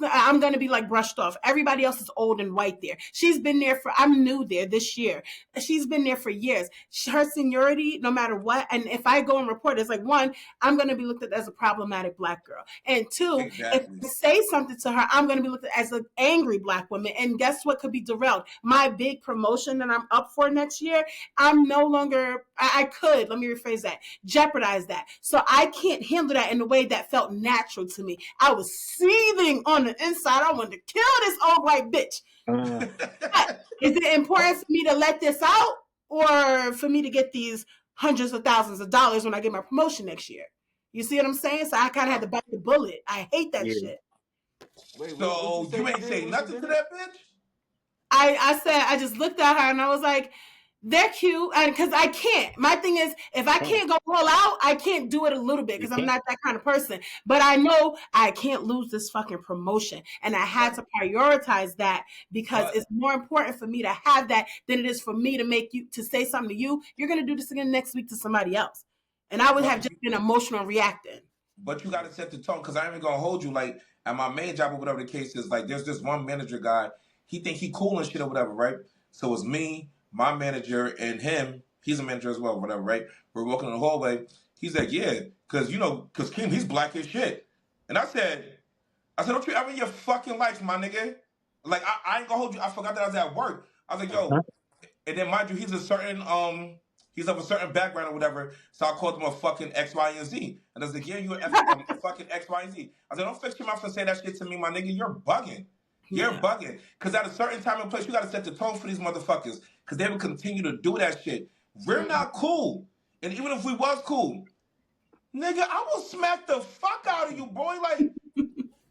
I'm gonna be like brushed off. Everybody else is old and white there. She's been there I'm new there this year. She's been there for years. Her seniority, no matter what, and if I go and report, it's like, one, I'm gonna be looked at as a problematic black girl, and two, if Exactly. I say something to her, I'm gonna be looked at as an angry black woman. And guess what could be derailed? My big promotion that I'm up for next year, I'm no longer, I could, let me rephrase that, jeopardize that. So I can't handle that in a way that felt natural to me. I was seething on the inside. I wanted to kill this old white bitch. But is it important for me to let this out or for me to get these hundreds of thousands of dollars when I get my promotion next year? You see what I'm saying? So I kind of had to bite the bullet. I hate that Yeah. shit. Wait, what you So say you you ain't did? say What you nothing to did? that bitch? I said, I just looked at her and I was like, they're cute. And because I can't. My thing is, if I can't go all out, I can't do it a little bit You because I'm can't. not that kind of person. But I know I can't lose this fucking promotion. And I had Right. to prioritize that because But it's more important for me to have that than it is for me to make you, to say something to you. You're going to do this again next week to somebody else. And I would have but just been emotional reacting. but you got to set the tone because I ain't even gonna hold you. Like at my main job or whatever the case is, like there's this one manager guy. He think he cool and shit or whatever, right? So it's me, my manager, and him. He's a manager as well, whatever, right? We're walking in the hallway. He's like, yeah, because Kim, he's black as shit. And I said, don't you ever in your fucking life, my nigga. Like I ain't gonna hold you. I forgot that I was at work. I was like, Uh-huh. yo, and then mind you, he's of a certain background or whatever. So I called him a fucking X, Y, and Z. And I was like, yeah, you're a fucking X, Y, and Z. I said, don't fix your mouth and say that shit to me, my nigga. You're bugging. You're Yeah. bugging. Because at a certain time and place, you got to set the tone for these motherfuckers. Because they will continue to do that shit. We're not cool. And even if we was cool, nigga, I will smack the fuck out of you, boy. Like,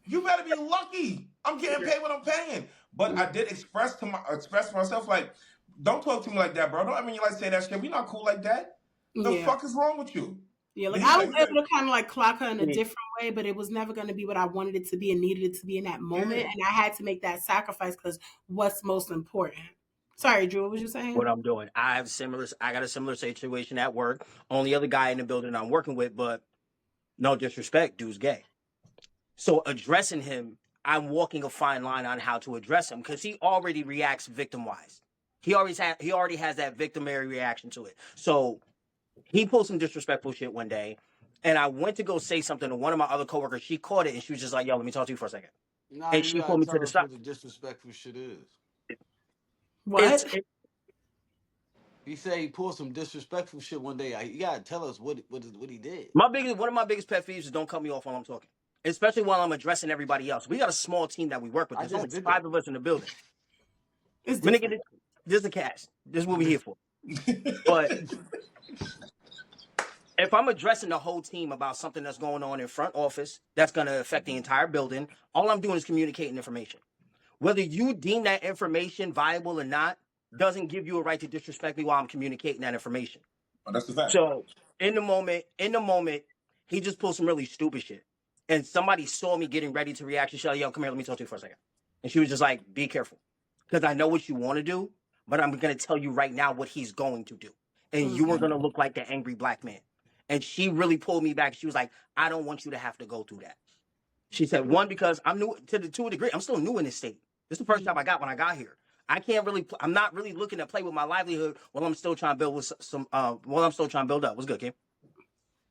you better be lucky. I'm getting paid what I'm paying. But I did express myself like, don't talk to me like that, bro. Don't ever like say that shit. We not cool like that. The Yeah. fuck is wrong with you? Yeah, like Then I was he's able like, to kind of like clock her in a Yeah. different way, but it was never going to be what I wanted it to be and needed it to be in that moment. yeah. And I had to make that sacrifice because what's most important. Sorry, Drew, what was you What saying? I'm doing. I got a similar situation at work. Only other guy in the building I'm working with, but no disrespect, dude's gay. So addressing him, I'm walking a fine line on how to address him because he already reacts victim wise. He already has that victimary reaction to it. So He pulled some disrespectful shit one day, and I went to go say something to one of my other coworkers. She caught it, and she was just like, "Yo, let me talk to you for a second." Nah, And you she gotta pulled me to tell the us side. what the disrespectful shit is. It's What? it, He said he pulled some disrespectful shit one day. You gotta tell us what he did. one of my biggest pet peeves is don't cut me off while I'm talking, especially while I'm addressing everybody else. We got a small team that we work with. I There's only just did five that. of us in the building. It's My nigga, different. this is a cast. This is what we here for. But if I'm addressing the whole team about something that's going on in front office that's going to affect the entire building, all I'm doing is communicating information. Whether you deem that information viable or not doesn't give you a right to disrespect me while I'm communicating that information. Oh, that's the fact. So in the moment, he just pulled some really stupid shit. And somebody saw me getting ready to react. She said, "Yo, come here, let me talk to you for a second." And she was just like, "Be careful. Because I know what you want to do, but I'm gonna tell you right now what he's going to do. And you are Mm-hmm. gonna look like the angry black man." And she really pulled me back. She was like, "I don't want you to have to go through that." She said, one, because I'm new to a degree. I'm still new in this state. This is the first job I got when I got here. I can't really. I'm not really looking to play with my livelihood while I'm still trying to build with some. While I'm still trying to build up. What's good, Kim?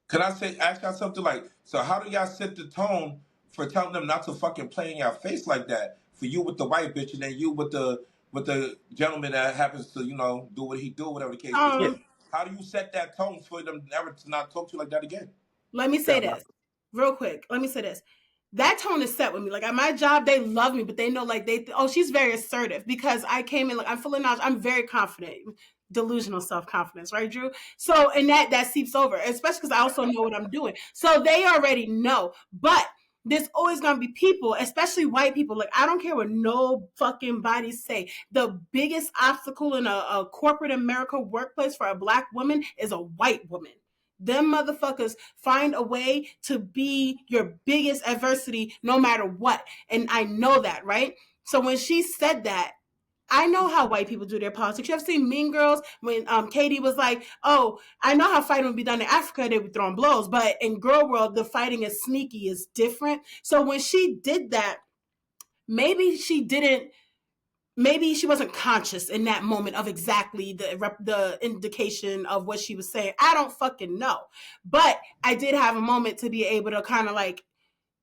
Can I say ask y'all something like? So how do y'all set the tone for telling them not to fucking play in your face like that? For you with the white bitch, and then you with the gentleman that happens to do what he do, whatever the case may Yeah, be. Um, How do you set that tone for them never to not talk to you like that again? Let me say yeah, bro. this real quick. Let me say this. That tone is set with me. Like at my job, they love me, but they know like oh, she's very assertive because I came in like I'm full of knowledge. I'm very confident, delusional self confidence, right, Drew? So and that seeps over, especially because I also know what I'm doing. So they already know, but. There's always gonna be people, especially white people. Like I don't care what no fucking body say. The biggest obstacle in a corporate America workplace for a black woman is a white woman. Them motherfuckers find a way to be your biggest adversity no matter what. And I know that, right? So when she said that, I know how white people do their politics. You ever seen Mean Girls when Katie was like, "Oh, I know how fighting would be done in Africa. They would throw blows, but in girl world, the fighting is sneaky, is different." So when she did that, maybe she didn't maybe she wasn't conscious in that moment of exactly the indication of what she was saying. I don't fucking know, but I did have a moment to be able to kind of like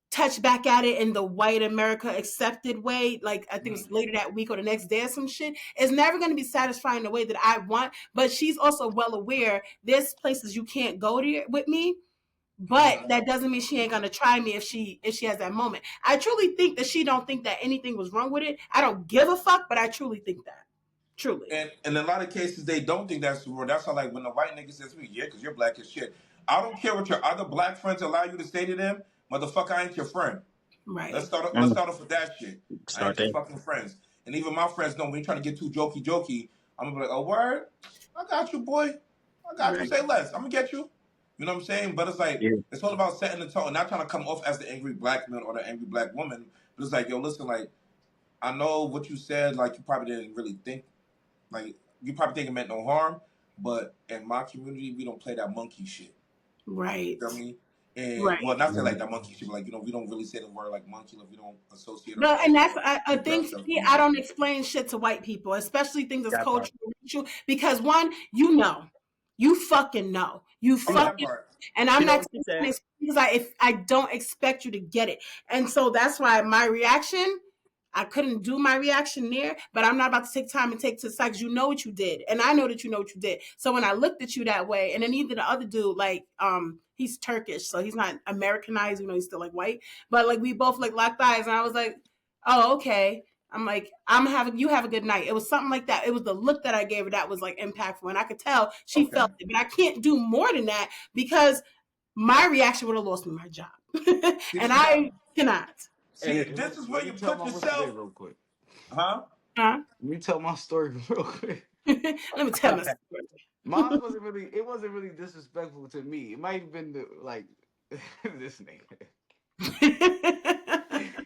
touch back at it in the white America accepted way. Like I think it was later that week or the next day or some shit. It's never going to be satisfying the way that I want, but she's also well aware there's places you can't go to with me. But Mm-hmm. that doesn't mean she ain't gonna try me if she has that moment. I truly think that she don't think that anything was wrong with it. I don't give a fuck, but I truly think that. Truly. And in a lot of cases, they don't think that's the word. That's how, like, when the white nigga says to me, yeah, because you're black as shit. I don't care what your other black friends allow you to say to them. Motherfucker, I ain't your friend. Right. Let's start off with that shit. I Start ain't your there. fucking friends. And even my friends know when you trying to get too jokey, I'm gonna be like, oh, word? I got you, boy. I got you. Right. Say less. I'm gonna get you. You know what I'm saying? But it's like, Yeah. it's all about setting the tone, not trying to come off as the angry black man or the angry black woman. But it's like, yo, listen, like, I know what you said, like, you probably didn't really think like you probably think it meant no harm, but in my community we don't play that monkey shit. Right. You know what I mean? And Right. well, not say like that monkey shit, but like we don't really say the word like monkey, like we don't associate No, and ourselves that's or a compare thing for ourselves to me. I monkey. don't explain shit to white people, especially things that's That part. cultural, racial, because one, you fucking know, you Oh, fucking, that part. and You I'm know not what she gonna said? explain because if I don't expect you to get it, and so that's why my reaction. I couldn't do my reaction there, but I'm not about to take time and take to the side because you know what you did, and I know that you know what you did. So when I looked at you that way, and then even the other dude, like, he's Turkish, so he's not Americanized, he's still like white, but like we both like locked eyes, and I was like, oh, okay. I'm like, you have a good night. It was something like that. It was the look that I gave her that was like impactful. And I could tell she Okay. felt it. But I can't do more than that because my reaction would have lost me my job. And See that? I cannot. And See, it's this is Let where me you tell put my what's today yourself, real quick. huh? Huh? Let me tell my story real quick. Let me tell my Mine story. wasn't really it wasn't really disrespectful to me. It might have been like this nigga.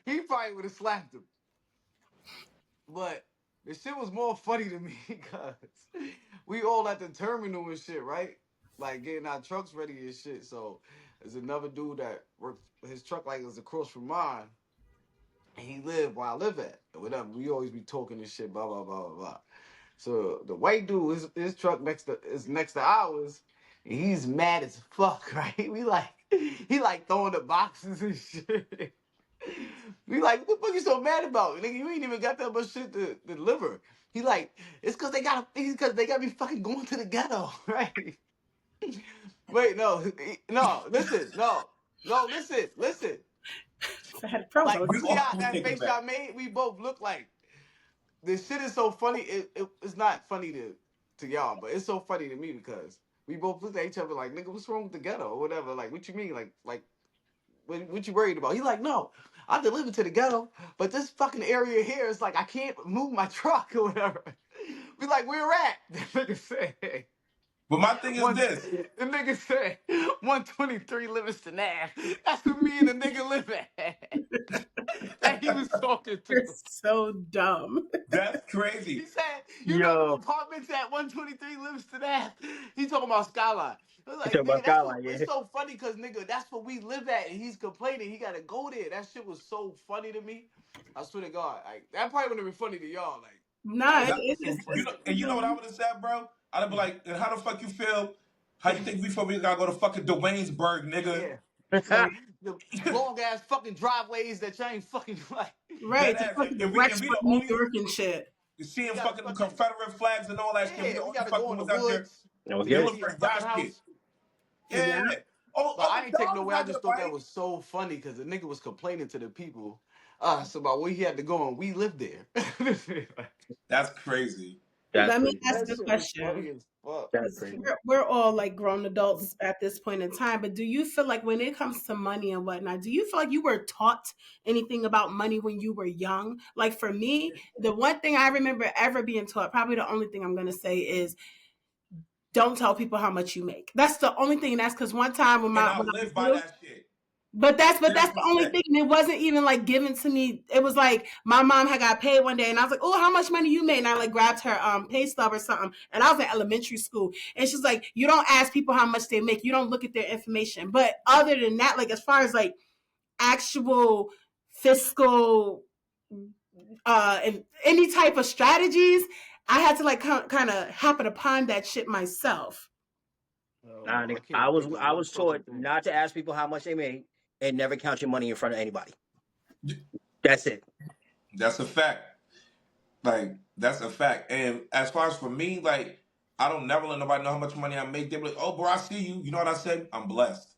He probably would have slapped him. But the shit was more funny to me because we all at the terminal and shit, right? Like getting our trucks ready and shit. So there's another dude that worked his truck like was across from mine. And he lived where I live at. Or whatever. We always be talking and shit, blah blah blah blah blah. So the white dude, his truck next to is next to ours. And he's mad as fuck, right? He like throwing the boxes and shit. We like, what the fuck you so mad about? Nigga, you ain't even got that much shit to deliver. He like, it's because they got me fucking going to the ghetto, right? Wait, no, listen, no, listen. If I had pros, I Like, would you We see do how all that think face that. y'all made? We both look like this shit is so funny. It's not funny to y'all, but it's so funny to me because we both looked at each other like, nigga, what's wrong with the ghetto or whatever? Like, what you mean? Like what you worried about? He like, no, I delivered to the ghetto, but this fucking area here is like I can't move my truck or whatever. We like, where at? The nigga said. But my thing is One, this. the nigga said 123 Livingston Ave. That's where me and the nigga live at. That he was talking You're to. so dumb. That's He crazy. said, you know Yo, the apartments at 123 Livingston Ave? He talking about Skyline. I was you like, talking about nigga, that's Skyline, what yeah. it's so funny because nigga, that's where we live at, and he's complaining he gotta go there. That shit was so funny to me. I swear to God, like that probably would have been funny to y'all. Nah, Like You know, and you know what I would have said, bro? I'd have been like, and how the fuck you feel? How you think we feel? We gotta go to fucking Dwaynesburg, nigga. yeah, the long ass fucking driveways that you ain't fucking like. right Dead to ass. fucking And we Rexburg, the New only York and shit. We seeing gotta fucking fucking Confederate flags and all that shit. We yeah, the we only gotta go fucking in the ones out there woods to Okay. delivering see a fucking rocket. house. Yeah. Yeah. Oh, But I Uncle ain't take no Dom's way. I riding a just thought that bike. was so funny because the nigga was complaining to the people about where he had to go and we lived there. That's crazy. That's Let me crazy. ask That you a shit was question. funny as fuck. That's 'Cause crazy. we're all like grown adults at this point in time, but do you feel like when it comes to money and whatnot, do you feel like you were taught anything about money when you were young? Like for me, the one thing I remember ever being taught, probably the only thing I'm gonna say is don't tell people how much you make. That's the only thing. And that's because one time And I when I was live by little, that shit. but that's Zero the only thing. percent. And it wasn't even like given to me. It was like my mom had got paid one day, and I was like, "Oh, how much money you made?" And I like grabbed her pay stub or something. And I was in elementary school, and she's like, "You don't ask people how much they make. You don't look at their information." But other than that, like as far as like actual fiscal and any type of strategies, I had to like kind of happen upon that shit myself. Oh Nah, no, I nigga, I can't was think of I one was fucking taught thing. not to ask people how much they made and never count your money in front of anybody. That's it. That's a fact. Like that's a fact. And as far as for me, like I don't never let nobody know how much money I make. They be like, "Oh, bro, I see you." You know what I said? I'm blessed.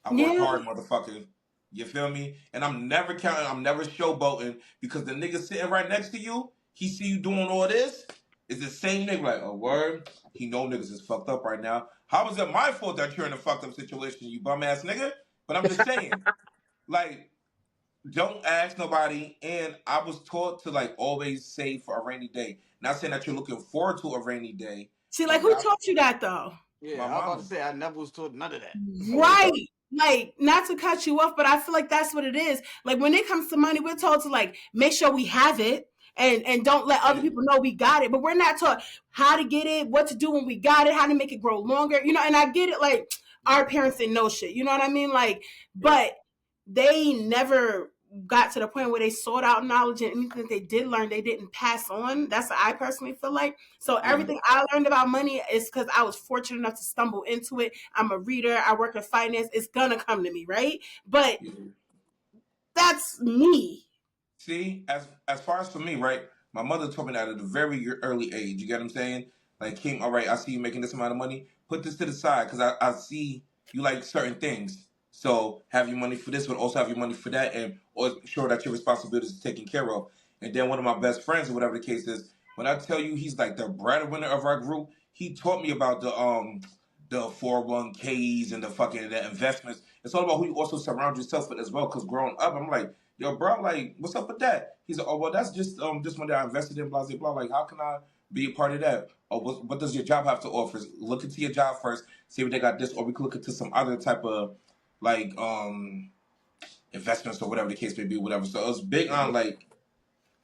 I work Yeah, hard, motherfucker. You feel me? And I'm never counting. I'm never showboating because the nigga sitting right next to you, he see you doing all this. Is the same nigga like, "Oh, word? He know niggas is fucked up right now. How is it my fault that you're in a fucked up situation, you bum ass nigga?" But I'm just saying, like don't ask nobody. And I was taught to like always save for a rainy day. Not saying that you're looking forward to a rainy day, see, like but who God, taught you that though? my Yeah, I was about to mama. say I never was taught none of that. Right. Like, not to cut you off, but I feel like that's what it is. Like when it comes to money, we're told to like make sure we have it and don't let other Yeah, people know we got it. But we're not taught how to get it, what to do when we got it, how to make it grow longer. You know, and I get it, like our parents didn't know shit. You know what I mean? Like, yeah, but they never got to the point where they sought out knowledge and anything that they did learn, they didn't pass on. That's what I personally feel like. So yeah, everything I learned about money is because I was fortunate enough to stumble into it. I'm a reader. I work in finance. It's gonna come to me, right? But yeah. that's me. See, as far as for me, right? My mother told me that at a very early age. You get what I'm saying? Like, King, all right, I see you making this amount of money. Put this to the side because I see you like certain things. So have your money for this, but also have your money for that, and or sure that your responsibilities are taken care of. And then one of my best friends, or whatever the case is, when I tell you he's like the breadwinner of our group, he taught me about the 401ks and the fucking the investments. It's all about who you also surround yourself with as well. Because growing up, I'm like, yo, bro, like, what's up with that? He's like, oh, well, that's just this money that I invested in, blah, blah, blah. Like, how can I be a part of that? Or what does your job have to offer? Look into your job first, see if they got this, or we could look into some other type of like investments or whatever the case may be, whatever. So it was big on like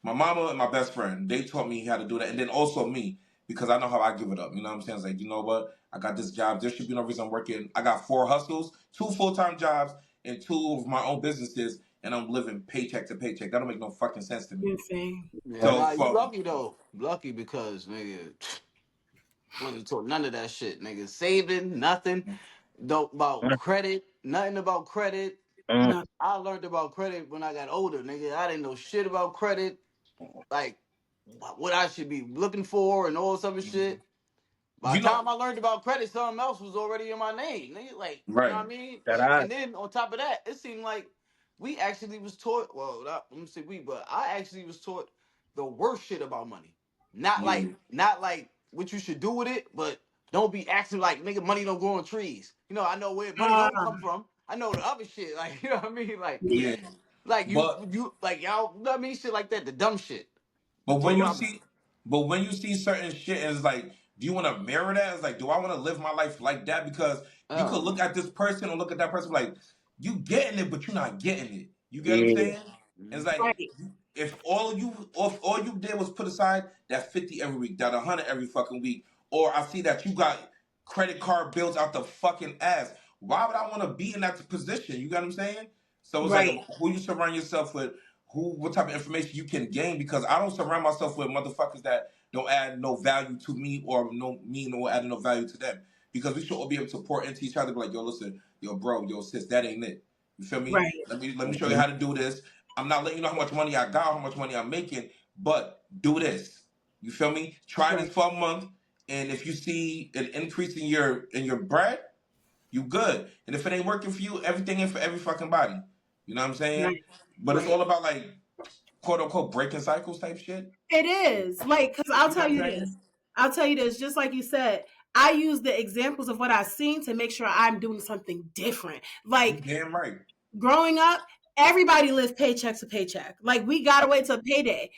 my mama and my best friend. They taught me how to do that, and then also me because I know how I give it up. You know what I'm saying? It's like, you know what? I got this job. There should be no reason I'm working. I got 4 hustles, 2 full-time jobs, and 2 of my own businesses, and I'm living paycheck to paycheck. That don't make no fucking sense to me. Insane. Yeah, So nah, you for lucky though. Lucky because nigga, Wasn't taught none of that shit, nigga. Saving, nothing. Don't about credit, nothing about credit. Mm. No. I learned about credit when I got older, nigga. I didn't know shit about credit, like what I should be looking for and all this other shit. By You the know, time I learned about credit, something else was already in my name, nigga. Like, you know right? what I mean? That I. And then on top of that, it seemed like we actually was taught. Well, not, let me say we, but I actually was taught the worst shit about money. Yeah, Not like what you should do with it, but don't be acting like nigga money don't grow on trees. You know, I know where money Uh, don't come from. I know the other shit. Like, you know what I mean? yeah. Like But you like y'all. You know what I mean? Shit like that. The dumb shit. But So when you what I'm. see, but when you see certain shit, and it's like, do you want to mirror that? It's like, do I want to live my life like that? Because you could look at this person or look at that person like, you getting it, but you're not getting it. You get what I'm Yeah. saying? It's Mhm. like, right, if all you did was put aside that 50 every week, that 100 every fucking week, or I see that you got credit card bills out the fucking ass. Why would I want to be in that position? You get what I'm saying? So it's like right, who you surround yourself with, what type of information you can gain, because I don't surround myself with motherfuckers that don't add no value to me or no me no add no value to them. Because we should all be able to pour into each other, be like, yo, listen, yo, bro, yo, sis, that ain't it. You feel me? right, Let me show you Mhm. how to do this. I'm not letting you know how much money I got, how much money I'm making, but do this. You feel me? Try this right, for a month, and if you see an increase in your bread, you good. And if it ain't working for you, everything ain't for every fucking body. You know what I'm saying? right, But it's right. all about like quote unquote breaking cycles type shit. It is like because I'll You know tell what I'm you saying? this. I'll tell you this. Just like you said, I use the examples of what I've seen to make sure I'm doing something different. You Like damn right. growing up, everybody lived paycheck to paycheck. Like we gotta wait till payday.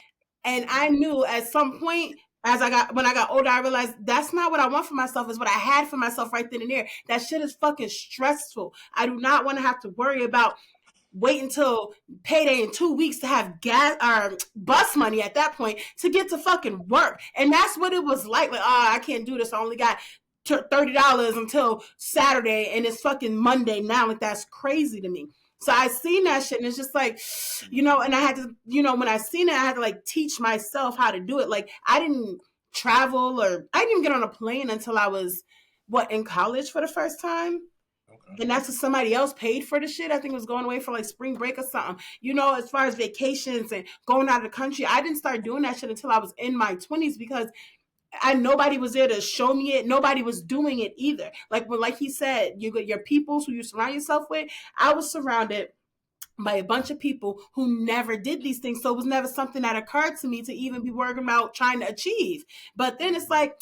And I knew at some point, as I got when I got older, I realized that's not what I want for myself, is what I had for myself right then and there. That shit is fucking stressful. I do not want to have to worry about wait until payday in 2 weeks to have gas or bus money at that point to get to fucking work. And that's what it was like. Like, oh, I can't do this. I only got $30 until Saturday and it's fucking Monday now. Like, that's crazy to me. So I seen that shit and it's just like, and I had to, when I seen it, I had to like teach myself how to do it. Like I didn't travel or I didn't even get on a plane until I was in college for the first time. Okay. And that's what somebody else paid for the shit. I think it was going away for like spring break or something. As far as vacations and going out of the country, I didn't start doing that shit until I was in my 20s because nobody was there to show me it. Nobody was doing it either. Like he said, you got your peoples who you surround yourself with. I was surrounded by a bunch of people who never did these things. So it was never something that occurred to me to even be worried about trying to achieve. But then it's like,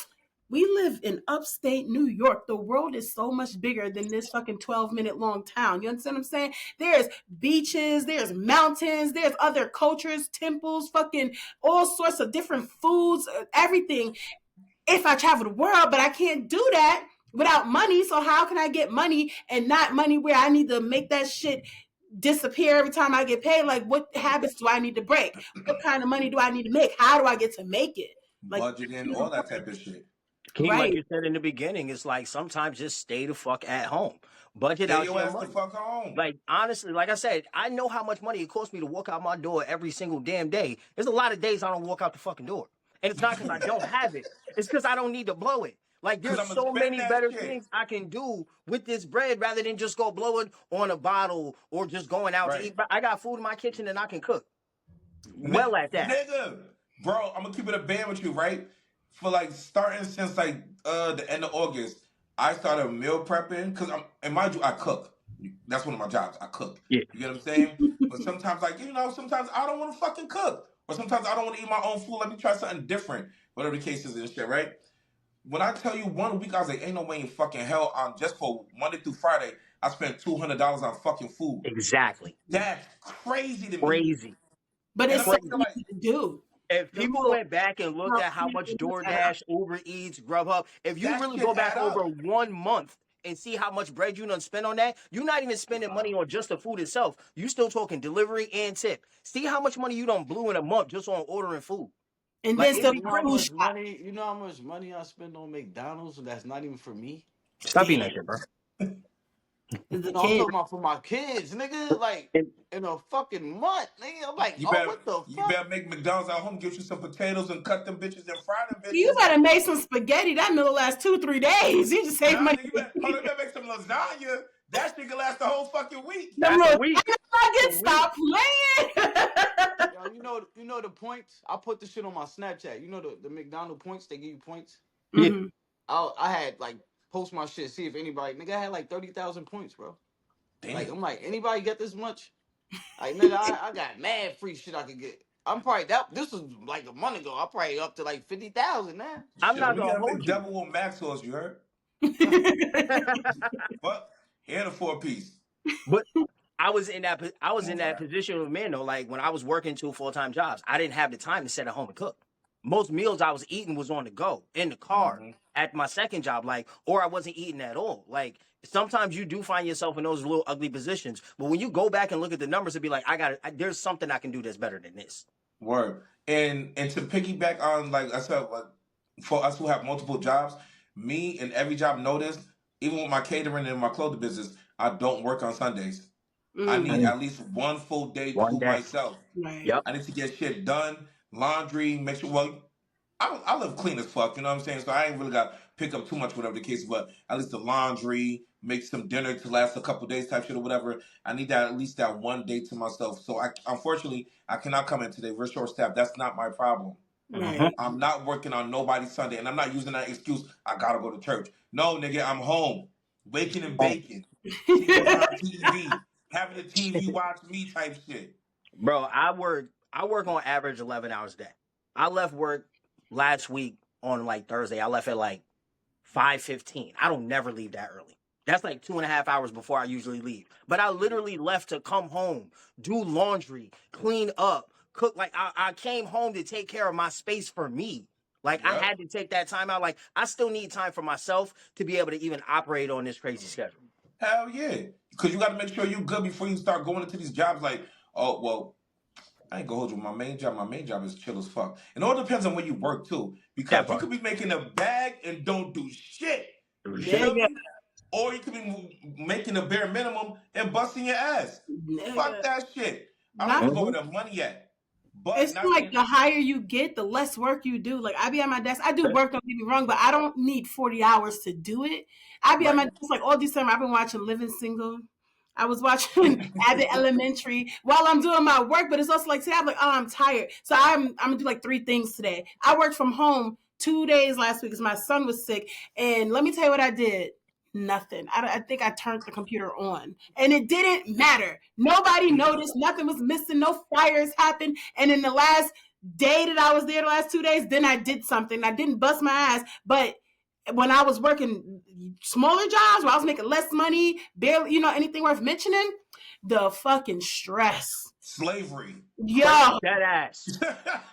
we live in upstate New York. The world is so much bigger than this fucking 12-minute long town. You understand what I'm saying? There's beaches, there's mountains, there's other cultures, temples, fucking all sorts of different foods, everything. If I travel the world, but I can't do that without money. So how can I get money and not money where I need to make that shit disappear every time I get paid? Like, what habits do I need to break? What kind of money do I need to make? How do I get to make it? Like, Budgeting, all that type of shit. Keem, like right, you said in the beginning, it's like sometimes just stay the fuck at home. Budget Stay out your your ass the money. fuck home. Like honestly, like I said, I know how much money it costs me to walk out my door every single damn day. There's a lot of days I don't walk out the fucking door. And it's not because I don't have it. It's because I don't need to blow it. Like Cause there's I'm gonna so spend many that better shit. things I can do with this bread rather than just go blow it on a bottle or just going out to Right. eat. But I got food in my kitchen and I can cook. N- Well at that. nigga, bro, I'm gonna keep it a band with you, right? For like starting since like the end of August, I started meal prepping because and mind you, I cook. That's one of my jobs. I cook. Yeah. You get what I'm saying? But sometimes, like sometimes I don't want to fucking cook, or sometimes I don't want to eat my own food. Let me try something different. Whatever the case is and shit, right? When I tell you 1 week, I was like, ain't no way in fucking hell on just for Monday through Friday, I spent $200 on fucking food. Exactly. That's crazy to me. Crazy. but And it's I'm so like, Crazy. like easy to do. If The people whole went back and looked at how much DoorDash, Uber Eats, Grubhub, if you that really shit go back add over up. 1 month and see how much bread you done spend on that, you're not even spending money on just the food itself. You still talking delivery and tip. See how much money you done blew in a month just on ordering food. and Like then it still be cruise crazy. shop. You know how much money I spend on McDonald's and that's not even for me? Stop eating that Damn. shit, bro. It's the No, I'm kid. talking about for my kids, nigga. Like And in a fucking month, nigga. I'm like, You oh, better what the you fuck? better make McDonald's at home, get you some potatoes and cut them bitches and fry them You bitches. better make some spaghetti. That meal last 2-3 days. You just save Nah, money. nigga, you better, hold on, you better make some lasagna. That shit can last the whole fucking week. Them that's a little week. It's a nuggets, week. stop playing. Yo, you know the points. I put the shit on my Snapchat. You know the McDonald points. They give you points. Yeah. Hmm. I had like post my shit, see if anybody. Nigga, I had like 30,000 points, bro. Like Damn. I'm like, anybody get this much? Like nigga, I got mad free shit I could get. I'm probably that. This was like a month ago. I'm probably up to like 50,000 now. I'm Shit, not we gonna gotta hold make you. double on mac sauce, you heard? What? And a 4-piece. But I was in that position with man though. Like when I was working 2 full-time jobs, I didn't have the time to sit at home and cook. Most meals I was eating was on the go, in the car, Mm-hmm. at my second job, like, or I wasn't eating at all. Like sometimes you do find yourself in those little ugly positions. But when you go back and look at the numbers and be like, there's something I can do that's better than this. Word. And to piggyback on, like I said, like, for us who have multiple jobs, me and every job noticed, even with my catering and my clothing business, I don't work on Sundays. I Mm, need Mm, at least one full day one to day. myself. right. Yep. I need to get shit done, laundry, make sure. Well, I live clean as fuck, you know what I'm saying? So I ain't really got to pick up too much, whatever the case. But at least the laundry, make some dinner to last a couple days, type shit or whatever. I need that at least that one day to myself. So I unfortunately I cannot come in today. We're short staffed. That's not my problem. Hmm. Right. I'm not working on nobody's Sunday, and I'm not using that excuse. I gotta go to church. No, nigga, I'm home, waking and baking, watching TV, having the TV watch me type shit. Bro, I work on average 11 hours a day. I left work last week on like Thursday. I left at like 5:15. I don't never leave that early. That's like 2.5 hours before I usually leave. But I literally left to come home, do laundry, clean up, cook. Like I came home to take care of my space for me. Like I Yep. had to take that time out. Like I still need time for myself to be able to even operate on this crazy schedule. Hell yeah. Because you got to make sure you're good before you start going into these jobs. Like, oh, well, I ain't gonna hold you. My main job is chill as fuck. And it all depends on where you work too. That Because you part. could be making a bag and don't do shit. You feel Nigga. me? Or you could be making a bare minimum and busting your ass. Fuck Nigga. that shit. I like to Not go Hmm. where the money at. But It's not like saying the higher you get, the less work you do. Like I be at my desk. I do work, don't get me wrong, but I don't need 40 hours to do it. I be at right. my desk like all December. I've been watching Living Single. I was watching Abbott Elementary while I'm doing my work, but it's also like today I'm like, oh, I'm tired. So I'm gonna do like 3 things today. I worked from home 2 days last week because my son was sick. And let me tell you what I did. Nothing. I think I turned the computer on and it didn't matter. Nobody noticed. Nothing was missing. No fires happened. And in the last day that I was there, the last 2 days, then I did something. I didn't bust my ass, but when I was working smaller jobs where I was making less money, barely, anything worth mentioning, the fucking stress. Slavery. Yo, That ass.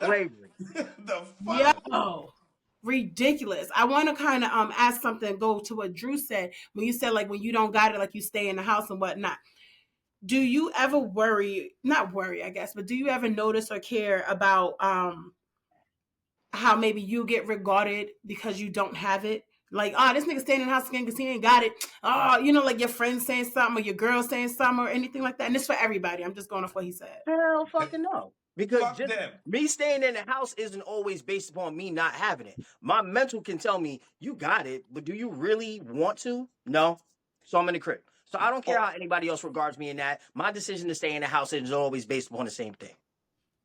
Slavery. The fuck? yo. Ridiculous. I want to kind of ask something, go to what Drew said when you said like when you don't got it, like you stay in the house and whatnot. Do you ever worry, not worry, I guess, but do you ever notice or care about how maybe you get regarded because you don't have it? Like, oh, this nigga staying in the house again because he ain't got it. Oh, like your friend saying something or your girl saying something or anything like that. And it's for everybody. I'm just going off what he said. Hell fucking no. Because Fuck just them. me staying in the house isn't always based upon me not having it. My mental can tell me, you got it, but do you really want to? No. So I'm in the crib. So I don't care how anybody else regards me in that. My decision to stay in the house isn't always based upon the same thing.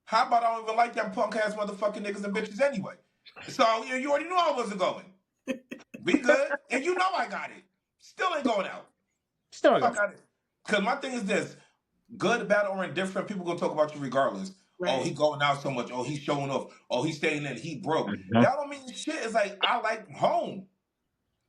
How about I don't even like them punk ass motherfucking niggas and bitches anyway? So you already knew I wasn't going. Be good. And you know I got it. Still ain't going out. Still Fuck don't. out it. Because my thing is this: good, bad, or indifferent, people gonna talk about you regardless. Oh, he Right. going out so much. Oh, he's showing off. Oh, he's staying in. He broke. Mhm. That don't mean shit. It's like I like home.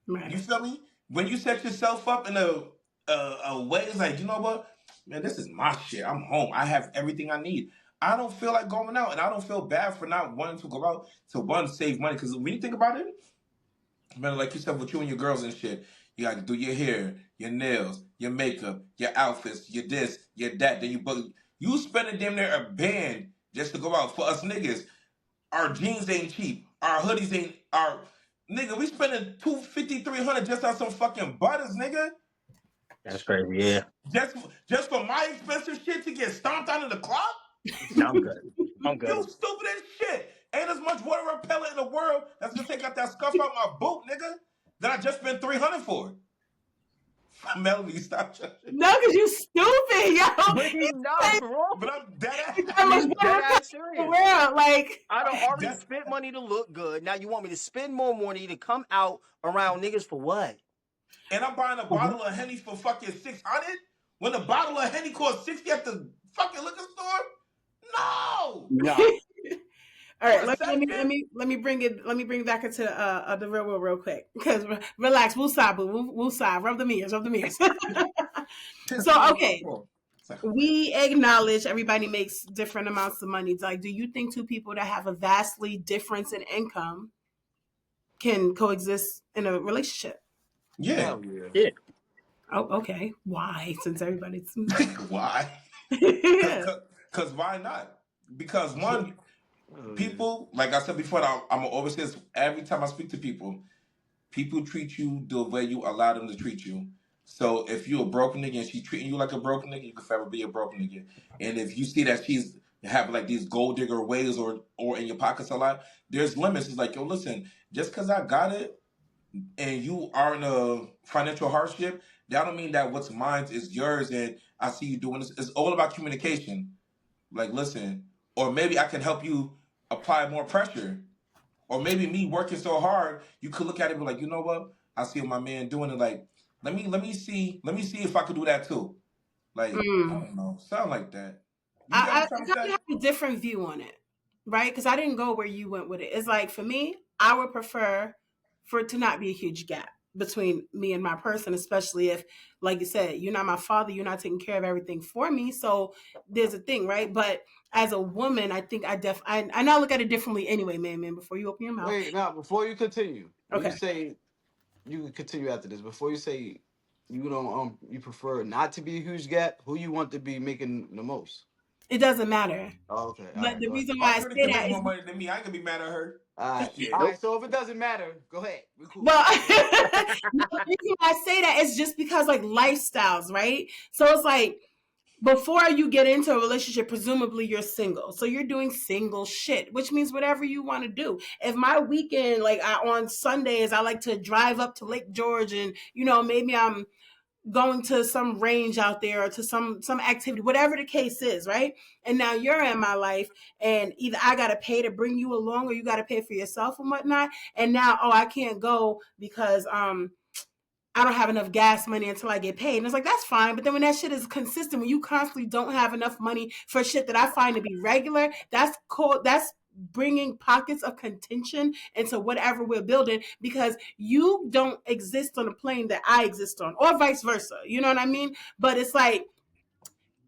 You Right. feel me? When you set yourself up in a way, it's like, you know what, man, this is my shit. I'm home. I have everything I need. I don't feel like going out, and I don't feel bad for not wanting to go out to one save money. Because when you think about it, man, like you said, with you and your girls and shit, you got to do your hair, your nails, your makeup, your outfits, your this, your that. Then you spending damn near a band just to go out. For us niggas, our jeans ain't cheap. Our hoodies ain't our nigga. We spending 250, 300 just on some fucking butters, nigga. That's crazy. Yeah. Just for my expensive shit to get stomped out of the club? No, I'm good. I'm You good. stupid as shit. Ain't as much water repellent in the world that's gonna take out that scuff out my boot, nigga, that I just spent 300 for. Melanie, stop judging. No, because you stupid, yo. But he's not, bro. But I'm dead That ass. much He's dead water ass in the serious. world. Like, I done already That's, spent money to look good. Now you want me to spend more money to come out around niggas for what? and I'm buying a bottle of Henny for fucking 600 when the bottle of Henny costs 60 at the fucking liquor store? No! No. all For right, a second? let me bring it back into the real world real quick. Because relax, we'll side, rub the mirrors, rub the mirrors. Piss me So off, okay, bro. we acknowledge everybody makes different amounts of money. Like, do you think two people that have a vastly difference in income can coexist in a relationship? Yeah. Hell yeah. Yeah. Oh, okay. Why? Since everybody's Why? yeah. Because why not? Because one, Oh, yeah. people, like I said before, I'm gonna always say this every time I speak to people. People treat you the way you allow them to treat you. So if you're a broken nigga and she's treating you like a broken nigga, you can forever be a broken nigga. And if you see that she's having like these gold digger ways or in your pockets a lot, there's limits. It's like, yo, listen, just because I got it and you are in a financial hardship, that don't mean that what's mine is yours and I see you doing this. It's all about communication. Like, listen, or maybe I can help you apply more pressure. Or maybe me working so hard, you could look at it and be like, you know what? I see what my man doing it. Like, let me see if I could do that too. Like, I Mm. don't know, sound like that. You get what I'm I trying to kind of say? have a different view on it, right? Because I didn't go where you went with it. It's like for me, I would prefer for it to not be a huge gap between me and my person, especially if, like you said, you're not my father, you're not taking care of everything for me. So there's a thing, right? But as a woman, I think I now look at it differently anyway, man. Before you open your mouth, Wait, now before you continue, when you okay. say you can continue after this, before you say you don't you prefer not to be a huge gap, who you want to be making the most? It doesn't matter. Oh, okay, all But right, the go ahead. reason why My I shorty say can that make is more money than me. I ain't gonna be mad at her. All Shit. right. So if it doesn't matter, go ahead. We cool. well, no, the reason why I say that is just because like lifestyles, right? So it's like before you get into a relationship, presumably you're single. So you're doing single shit, which means whatever you want to do. If my weekend, like on Sundays, I like to drive up to Lake George and, maybe I'm going to some range out there or to some activity, whatever the case is, right? And now you're in my life and either I gotta pay to bring you along or you gotta pay for yourself and whatnot. And now, oh, I can't go because I don't have enough gas money until I get paid. And it's like, that's fine. But then when that shit is consistent, when you constantly don't have enough money for shit that I find to be regular, that's cool. That's bringing pockets of contention into whatever we're building because you don't exist on a plane that I exist on, or vice versa. You know what I mean? But it's like,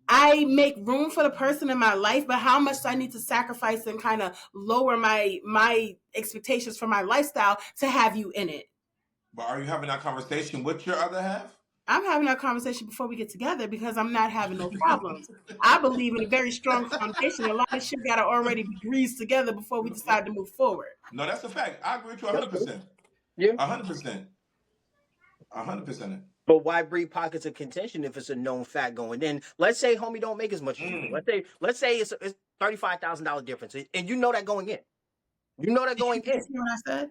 I make room for the person in my life, but how much do I need to sacrifice and kind of lower my expectations for my lifestyle to have you in it? But are you having that conversation with your other half? I'm having that conversation before we get together because I'm not having no problems. I believe in a very strong foundation. A lot of shit got to already be greased together before we decide to move forward. No, that's a fact. I agree with you That's cool. 100%. Yeah. 100%. 100%. But why breed pockets of contention if it's a known fact going in? Let's say homie don't make as much as you do. Mm. Let's say it's $35,000 difference, and you know that going in. You know that Did going you in. just hear what I said?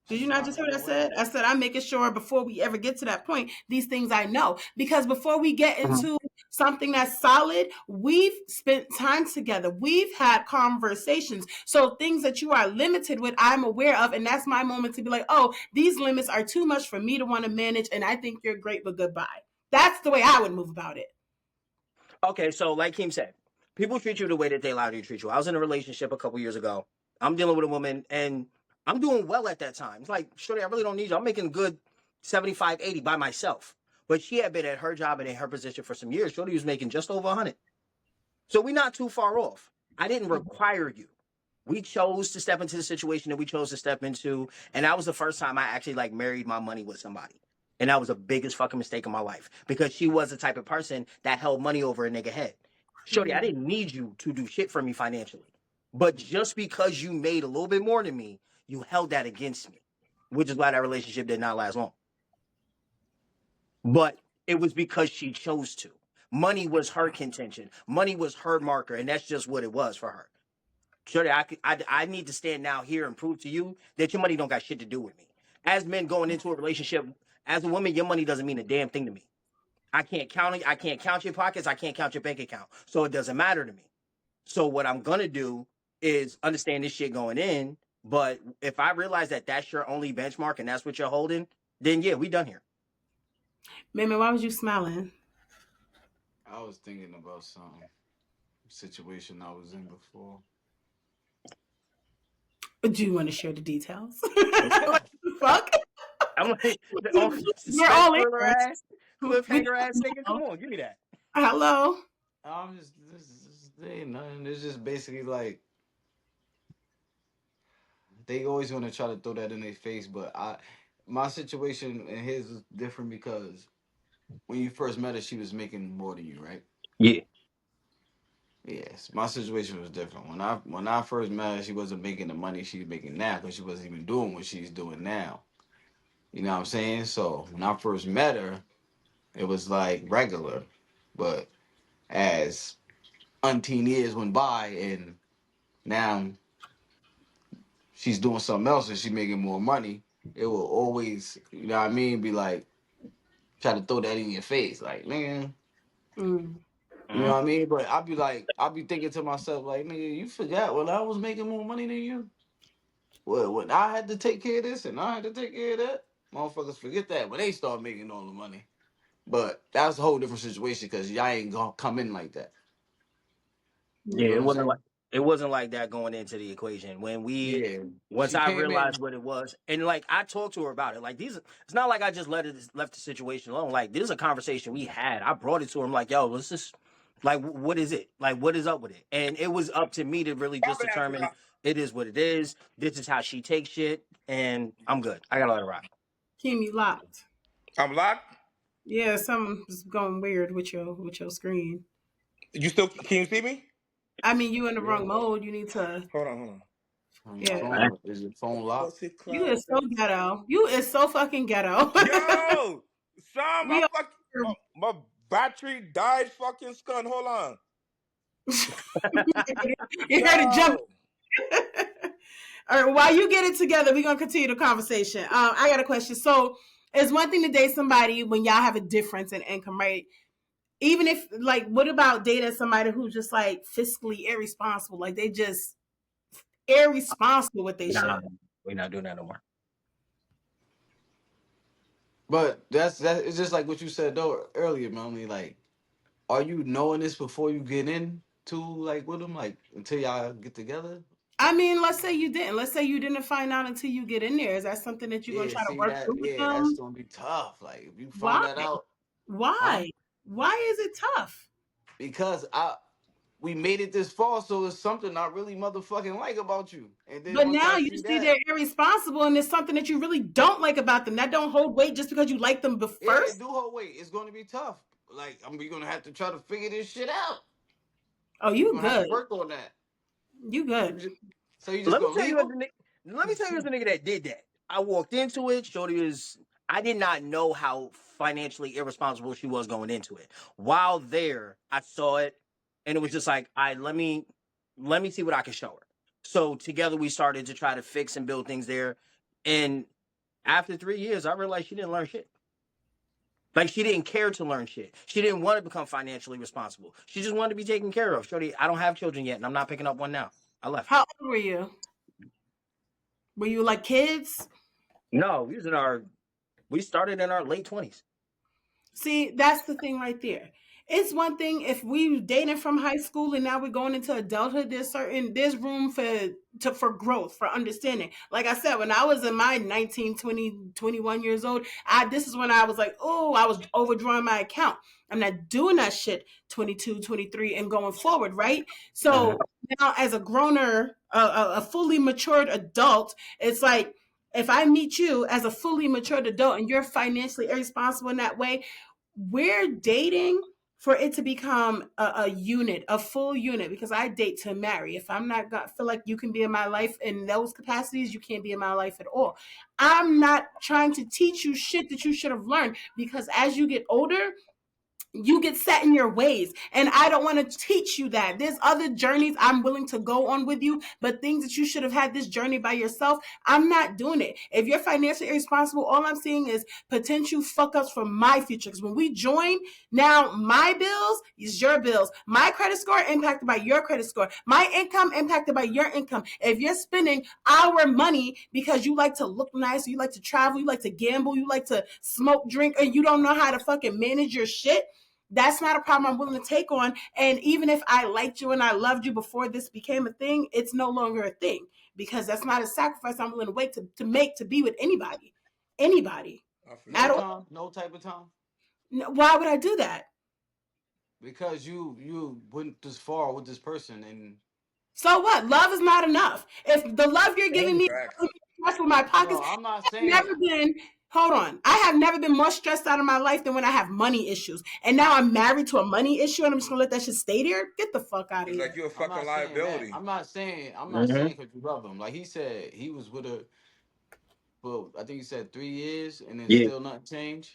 Did you You know not I just know hear what I that way. said? I said I'm making sure before we ever get to that point, these things I know. Because before we get Mhm. into something that's solid, we've spent time together. We've had conversations. So things that you are limited with, I'm aware of. And that's my moment to be like, oh, these limits are too much for me to want to manage. And I think you're great, but goodbye. That's the way I would move about it. Okay, so like Keem said, people treat you the way that they allow you to treat you. I was in a relationship a couple years ago. I'm dealing with a woman, and I'm doing well at that time. It's like, shorty, I really don't need you. I'm making good 75, 80 by myself. But she had been at her job and in her position for some years. Shorty was making just over 100. So we're not too far off. I didn't require you. We chose to step into the situation that we chose to step into, and that was the first time I actually like married my money with somebody. And that was the biggest fucking mistake of my life because she was the type of person that held money over a nigga head. Shorty, I Mm. didn't need you to do shit for me financially. But just because you made a little bit more than me, you held that against me, which is why that relationship did not last long. But It was because she chose to. Money was her contention. Money was her marker, and that's just what it was for her. Shorty, I need to stand now here and prove to you that your money don't got shit to do with me. As men going into a relationship, as a woman, your money doesn't mean a damn thing to me. I can't count it. I can't count your pockets. I can't count your bank account. So it doesn't matter to me. So what I'm gonna do is understand this shit going in. But if I realize that that's your only benchmark and that's what you're holding, then yeah, we done here. Mimi, why was you smiling? I was thinking about some situation I was in before. Do you want to share the details? What the fuck? I'm like the We're suspense all thriller ears. ass, We cliffhanger ass nigga. Come on, give me that. Hello. I'm just this ain't nothing. It's just basically like they always want to try to throw that in their face, but my situation and his is different because when you first met her, she was making more than you, right? Yeah. Yes, my situation was different. When I first met her, she wasn't making the money she's making now because she wasn't even doing what she's doing now. You know what I'm saying? So when I first met her, it was like regular, but as umpteen years went by and now she's doing something else and she's making more money, it will always, you know what I mean, be like try to throw that in your face, like man, Mm. you know Mhm. what I mean. But I'll be thinking to myself like, nigga, you forgot when I was making more money than you. Well, when I had to take care of this and I had to take care of that, motherfuckers forget that when they start making all the money. But that's a whole different situation because y'all ain't gonna come in like that. You Yeah, know what Yeah. I'm saying? it wasn't like that going into the equation. Yeah. Once She I came realized in. what it was, and like I talked to her about it. Like it's not like I just left the situation alone. Like this is a conversation we had. I brought it to her. I'm like, yo, let's just like, what is it? Like, what is up with it? And it was up to me to really just Pop it out, determine it is what it is. This is how she takes shit, and I'm good. I gotta let her rock. Keem, you locked. I'm locked. Yeah, something's going weird with your screen. You still can you see me? I mean, you in the Yeah. wrong mode. You need to. Hold on. On your Yeah. All phone, is your phone locked? Pussy You cloud. is so ghetto. You is so fucking ghetto. Yo, son, we are. my battery died. Fucking scun. Hold on. You heard it jump. Yo, All right, while you get it together, we're gonna continue the conversation. I got a question. So, it's one thing to date somebody when y'all have a difference in income, right? Even if, like, what about dating somebody who's just like fiscally irresponsible? Like, they just irresponsible with their Nah, shit. we're not doing that no more. But that. It's just like what you said though earlier, Melanie. Like, are you knowing this before you get in to like with them, like until y'all get together? I mean, let's say you didn't. Let's say you didn't find out until you get in there. Is that something that you're gonna Yeah, try to see work that. through with Yeah, that's them? gonna be tough. Like if you Why? found that out, huh? Why? Why is it tough? Because we made it this far, so it's something I really motherfucking like about you. And then But once I now you see see that, they're irresponsible, and it's something that you really don't like about them. That don't hold weight just because you like them yeah, it first. do hold weight. It's gonna be tough. Like we gonna have to try to figure this shit out. Oh, We're you gonna have to good. work on that. You You good. just, so you just Let me gonna tell leave you as them? let me tell you as a nigga that did that. I walked into it. Shorty was. I did not know how financially irresponsible she was going into it. While there, I saw it, and it was just like, I let me see what I can show her. So together we started to try to fix and build things there. And after 3 years, I realized she didn't learn shit. Like she didn't care to learn shit. She didn't want to become financially responsible. She just wanted to be taken care of. Shorty, I don't have children yet, and I'm not picking up one now. I left. How old were you? Were you like kids? No, we started in our late 20s. See, that's the thing right there. It's one thing if we dating from high school and now we're going into adulthood. There's room for growth, for understanding. Like I said, when I was in my 19, 20, 21 years old, this is when I was like, oh, I was overdrawing my account. I'm not doing that shit 22, 23, and going forward, right? Mhm. So now as a growner, a fully matured adult, it's like if I meet you as a fully matured adult and you're financially irresponsible in that way, we're dating for it to become a unit, a full unit, because I date to marry. If I'm not gonna feel like you can be in my life in those capacities, you can't be in my life at all. I'm not trying to teach you shit that you should have learned, because as you get older, you get set in your ways, and I don't want to teach you that. There's other journeys I'm willing to go on with you, but things that you should have had this journey by yourself, I'm not doing it. If you're financially irresponsible, all I'm seeing is potential fuck ups for my future, because when we join, now my bills is your bills, my credit score impacted by your credit score, my income impacted by your income. If you're spending our money because you like to look nice, you like to travel, you like to gamble, you like to smoke, drink, and you don't know how to fucking manage your shit, that's not a problem I'm willing to take on. And even if I liked you and I loved you before this became a thing, it's no longer a thing, because that's not a sacrifice I'm willing to wait to make to be with anybody. Anybody. I feel No At you. all. time, no type of time. Why would I do that? Because you went this far with this person, and So what? Love is not enough. If the love you're giving me Facts. that's with my no, pockets, I'm not I've saying. never been, hold on. I have never been more stressed out of my life than when I have money issues. And now I'm married to a money issue and I'm just gonna let that shit stay there? Get the fuck out of It's like here. you're a I'm fucking not saying that. liability. I'm not saying. I'm not Mm-hmm. saying because you love him. Like he said, he was with her for I think he said 3 years, and then Yeah. still nothing changed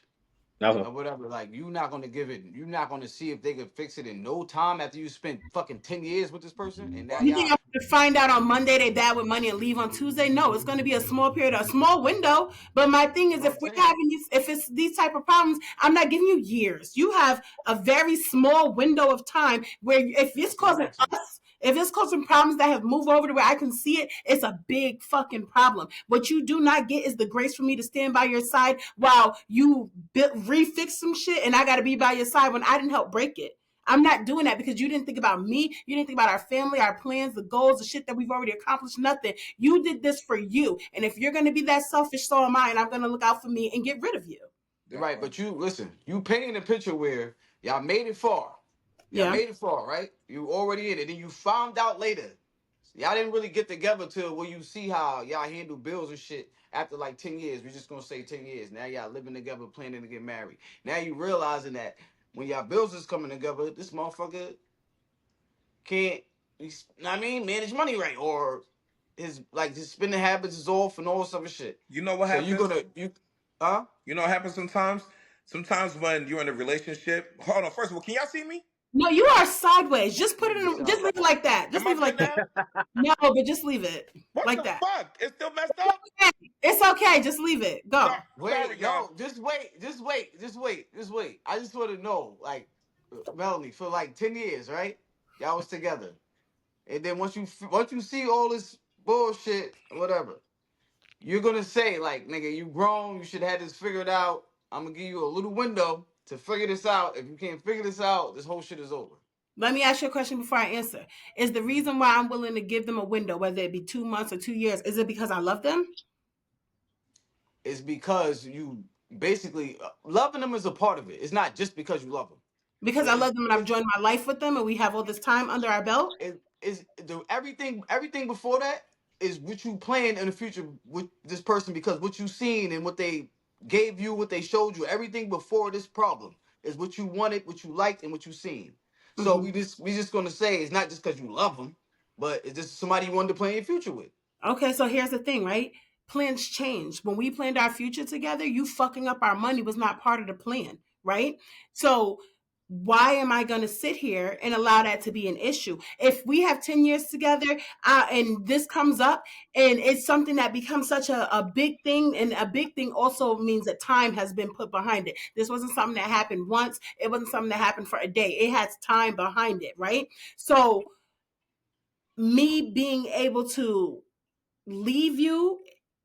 Nothing. or whatever. Like you not gonna give it. You're not gonna see if they could fix it in no time after you spent fucking 10 years with this person, and now What? You think y'all. I'm going to find out on Monday they bad with money and leave on Tuesday? No, it's going to be a small period, a small window. But my thing is, What if I'm we're saying. having these, if it's these type of problems, I'm not giving you years. You have a very small window of time where if it's That's what I'm causing asking. us, if it's causing problems that have moved over to where I can see it, it's a big fucking problem. What you do not get is the grace for me to stand by your side while you refix some shit, and I got to be by your side when I didn't help break it. I'm not doing that because you didn't think about me. You didn't think about our family, our plans, the goals, the shit that we've already accomplished. Nothing. You did this for you. And if you're going to be that selfish, so am I. And I'm going to look out for me and get rid of you. That Right, part. but you listen. You painting a picture where y'all made it far. Y'all Yeah. made it far, right? You already in it, and you found out later. Y'all didn't really get together till where you see how y'all handle bills and shit after like 10 years. We're just gonna say 10 years. Now y'all living together, planning to get married. Now you realizing that when y'all bills is coming together, this motherfucker can't, I mean, manage money right. Or his spending habits is off and all this other shit. You know what So happens? huh? You know what happens sometimes? Sometimes when you're in a relationship. Hold on. First of all, can y'all see me? No, you are sideways. Just put Yeah, it you in, just sound. leave it like that. Just Am I leave it like good that. now? No, but just leave it What like the that. fuck? It's still messed up? It's okay. Just leave it. Go. Sorry, Wait, y'all. no, just wait. I just want to know, like, Melanie, for like 10 years, right? Y'all was together, and then once you see all this bullshit, or whatever, you're gonna say like, nigga, you grown, you should have this figured out. I'm gonna give you a little window to figure this out. If you can't figure this out, this whole shit is over. Let me ask you a question before I answer. Is the reason why I'm willing to give them a window, whether it be 2 months or 2 years, is it because I love them? It's because you basically loving them is a part of it. It's not just because you love them. Because I love them and I've joined my life with them and we have all this time under our belt? Is the everything before that is what you plan in the future with this person, because what you seen and what they gave you, what they showed you, everything before this problem is what you wanted, what you liked, and what you seen. So Mm-hmm. we just gonna say it's not just because you love them, but it's just somebody you wanted to plan your future with. Okay, so here's the thing, right? Plans change. When we planned our future together, you fucking up our money was not part of the plan, right? So why am I going to sit here and allow that to be an issue? If we have 10 years together and this comes up and it's something that becomes such a big thing, and a big thing also means that time has been put behind it. This wasn't something that happened once. It wasn't something that happened for a day. It has time behind it, right? So me being able to leave you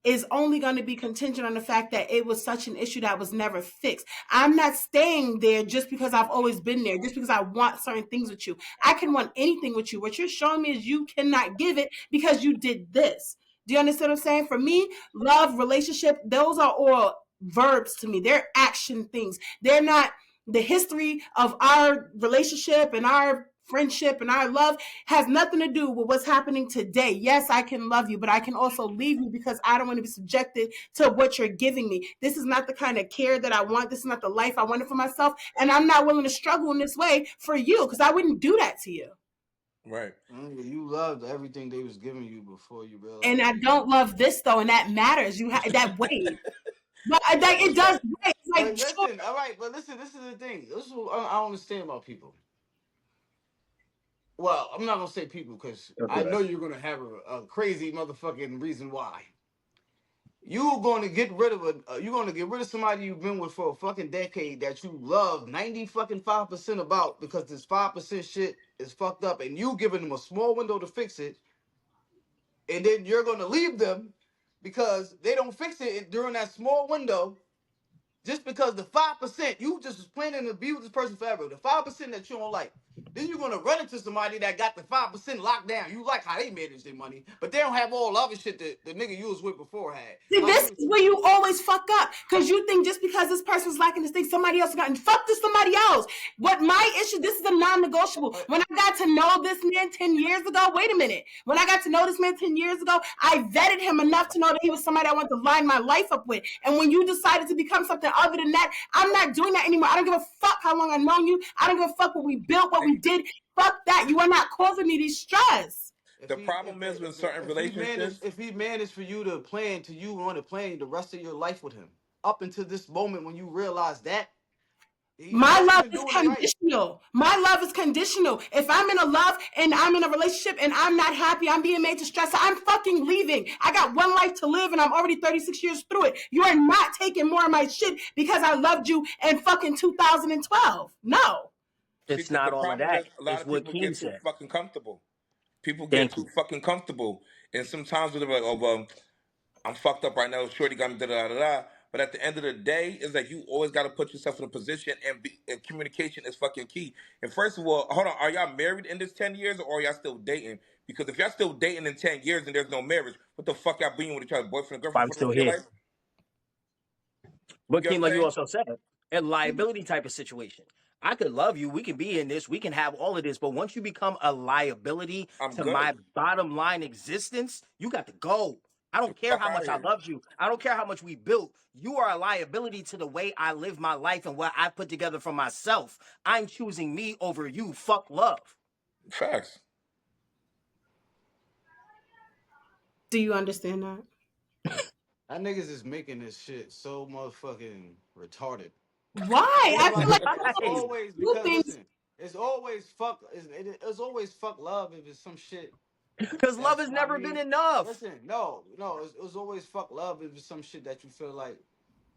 is only going to be contingent on the fact that it was such an issue that was never fixed. I'm not staying there just because I've always been there, just because I want certain things with you. I can want anything with you. What you're showing me is you cannot give it because you did this. Do you understand what I'm saying? For me, love, relationship, those are all verbs to me. They're action things. They're not the history of our relationship and our friendship and our love has nothing to do with what's happening today. Yes, I can love you, but I can also leave you because I don't want to be subjected to what you're giving me. This is not the kind of care that I want. This is not the life I wanted for myself. And I'm not willing to struggle in this way for you because I wouldn't do that to you. Right. You loved everything they was giving you before you And realized I that you don't love this though, and that matters. You have that weight. But like, it That's does right. weigh. It's like, But sure. listen, all right, but listen, this is the thing. This is what I don't understand about people. Well, I'm not gonna say people because I know you're gonna have a crazy motherfucking reason why. You're gonna get rid of you're gonna get rid of somebody you've been with for a fucking decade that you love 90 fucking 5% about because this 5% shit is fucked up and you giving them a small window to fix it, and then you're gonna leave them because they don't fix it during that small window. Just because the 5% you just was planning to be with this person forever, the 5% that you don't like, then you're gonna run into somebody that got the 5% locked down. You like how they manage their money, but they don't have all the other shit that the nigga you was with before had. See, Like this you, is where you always fuck up because you think just because this person's lacking this thing, somebody else got, and fuck to somebody else. What my issue? This is a non-negotiable. When I got to know this man 10 years ago, wait a minute. When I got to know this man 10 years ago, I vetted him enough to know that he was somebody I wanted to line my life up with. And when you decided to become something other than that, I'm not doing that anymore. I don't give a fuck how long I've known you. I don't give a fuck what we built, what we did. Fuck that. You are not causing me these stress. The problem is with certain relationships. if he managed for you to plan to you on to plan the rest of your life with him up until this moment when you realize that he My must have love been is doing it right. conditional. My love is conditional. If I'm in a love and I'm in a relationship and I'm not happy, I'm being made to stress, I'm fucking leaving. I got one life to live and I'm already 36 years through it. You are not taking more of my shit because I loved you in fucking 2012. No. See, It's because the not all of problem that. is a lot It's of what people Keem get too said. fucking comfortable. People get Thank too you. fucking comfortable, and sometimes they're like, "Oh, well, I'm fucked up right now. Shorty got me da da da da." But at the end of the day, it's like you always got to put yourself in a position, and communication is fucking key. And first of all, hold on, are y'all married in this 10 years, or are y'all still dating? Because if y'all still dating in 10 years and there's no marriage, what the fuck y'all being with each other, boyfriend and girlfriend I'm for the still rest of your here. life? But You know Keem, what like I'm you saying? also said, a liability type of situation. I could love you. We can be in this. We can have all of this. But once you become a liability I'm to good. my bottom line existence, you got to go. I don't care Fuck how out much of I here. loved you. I don't care how much we built. You are a liability to the way I live my life and what I put together for myself. I'm choosing me over you. Fuck love. Facts. Do you understand that? That niggas is making this shit so motherfucking retarded. Why? It's I feel like like it's Why? always two because things. listen, it's always fuck. It's always fuck love if it's some shit. Because love That's has what I never been mean. enough. Listen, no, it's always fuck love if it's some shit that you feel like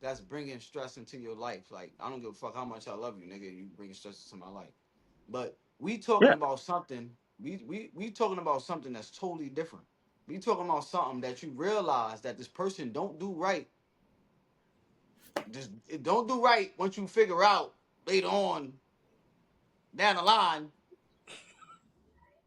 that's bringing stress into your life. Like I don't give a fuck how much I love you, nigga. You bringing stress into my life. But we talking Yeah. about something. We talking about something that's totally different. We talking about something that you realize that this person don't do right. Just it don't do right once you figure out later on down the line,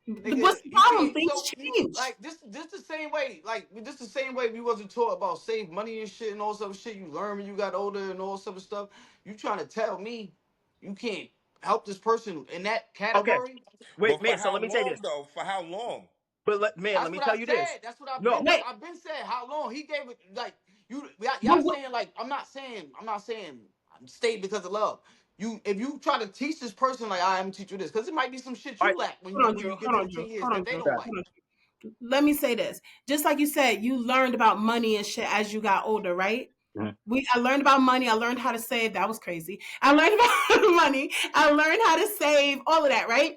nigga. What's the You problem? can't. Things So you change. like this the same way. Like this the same way we wasn't taught about save money and shit and all some shit you learn when you got older and all some of stuff. You trying to tell me you can't help this person in that Okay. category? Wait, But for man. So how let me say long this. though? For how long? But man, let That's me what I tell you this. said. That's what I've been. No. Wait, I've been said. How long he gave it? Like y'all but saying like I'm not saying. Stay because of love. You if you try to teach this person like I'm gonna teach you this because it might be some shit All you right. lack when hold on, you Drew. get Hold to on, the Drew. 10 years Hold that on, they Drew. don't Okay. like. Hold on. Let me say this. Just like you said, you learned about money and shit as you got older, right? Mhm. I learned about money. I learned how to save. That was crazy. I learned about money. I learned how to save. All of that, right?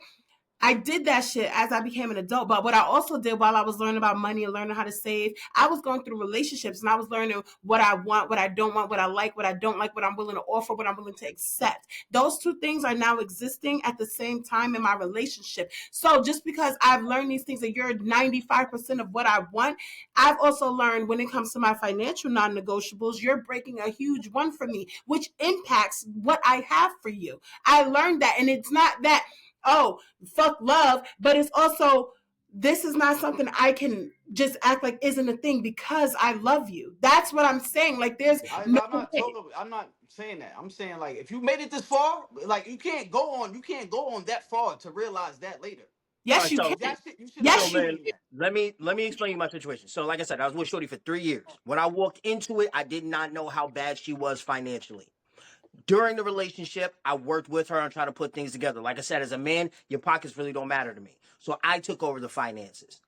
I did that shit as I became an adult. But what I also did while I was learning about money and learning how to save, I was going through relationships and I was learning what I want, what I don't want, what I like, what I don't like, what I'm willing to offer, what I'm willing to accept. Those two things are now existing at the same time in my relationship. So just because I've learned these things and you're 95% of what I want, I've also learned when it comes to my financial non-negotiables, you're breaking a huge one for me, which impacts what I have for you. I learned that. And it's not that, oh, fuck love, but it's also this is not something I can just act like isn't a thing because I love you. That's what I'm saying. Like there's no I'm not way. talking. I'm not saying that. I'm saying like if you made it this far, like you can't go on that far to realize that later. All Yes, right, you so can. That shit, you should have so Yes, been you man, seen can. that. let me explain you my situation. So like I said, I was with Shorty for 3 years. When I walked into it, I did not know how bad she was financially. During the relationship, I worked with her and trying to put things together. Like I said, as a man, your pockets really don't matter to me. So I took over the finances.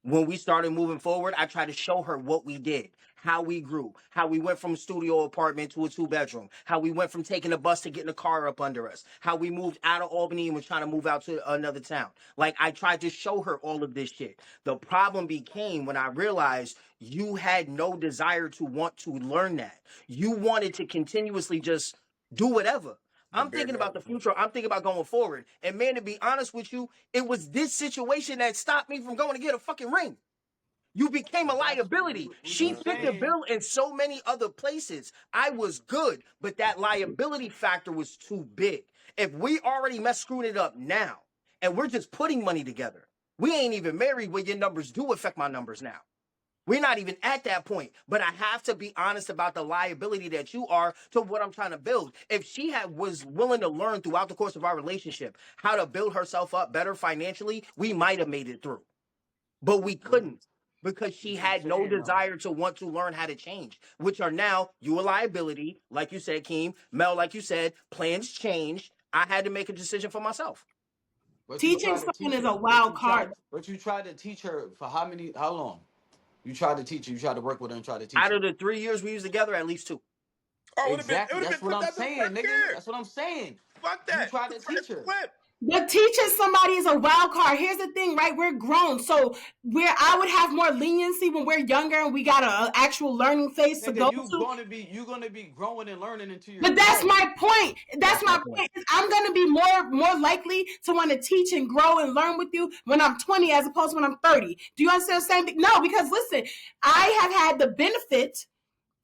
When we started moving forward, I tried to show her what we did, how we grew, how we went from a studio apartment to a 2 bedroom, how we went from taking a bus to getting a car up under us, how we moved out of Albany and was trying to move out to another town. Like I tried to show her all of this shit. The problem became when I realized you had no desire to want to learn that. You wanted to continuously just do whatever. The I'm bare thinking about the minimum. future. I'm thinking about going forward. And man, to be honest with you, it was this situation that stopped me from going to get a fucking ring. You became a But that's liability. what you She fit the saying. bill in so many other places. I was good, but that liability factor was too big. If we already mess screwing it up now and we're just putting money together, we ain't even married where your numbers do affect my numbers now. We're not even at that point, but I have to be honest about the liability that you are to what I'm trying to build. If she had was willing to learn throughout the course of our relationship how to build herself up better financially, we might have made it through. But we couldn't because she That's what I'm had no saying though. desire to want to learn how to change, which are now you a liability, like you said, Keem. Mel, like you said, plans change. I had to make a decision for myself. But you Teaching tried to someone teach is her. a wild card. But you tried to teach her for how long? You tried to teach her. You tried to work with her and try to teach Out her. of the 3 years we was together, at least two. Oh, it Exactly. would have That's been what put I'm that the saying, first nigga. year. That's what I'm saying. Fuck You that. tried The to teach first her. flip. But teaching somebody is a wild card. Here's the thing, right? We're grown. So where I would have more leniency when we're younger and we got an actual learning phase to Nigga, go to. you're gonna be growing and learning until you're But that's grown. my point. That's That's my my point. point. I'm gonna be more likely to want to teach and grow and learn with you when I'm 20 as opposed to when I'm 30. Do you understand the same thing? No, because listen, I have had the benefit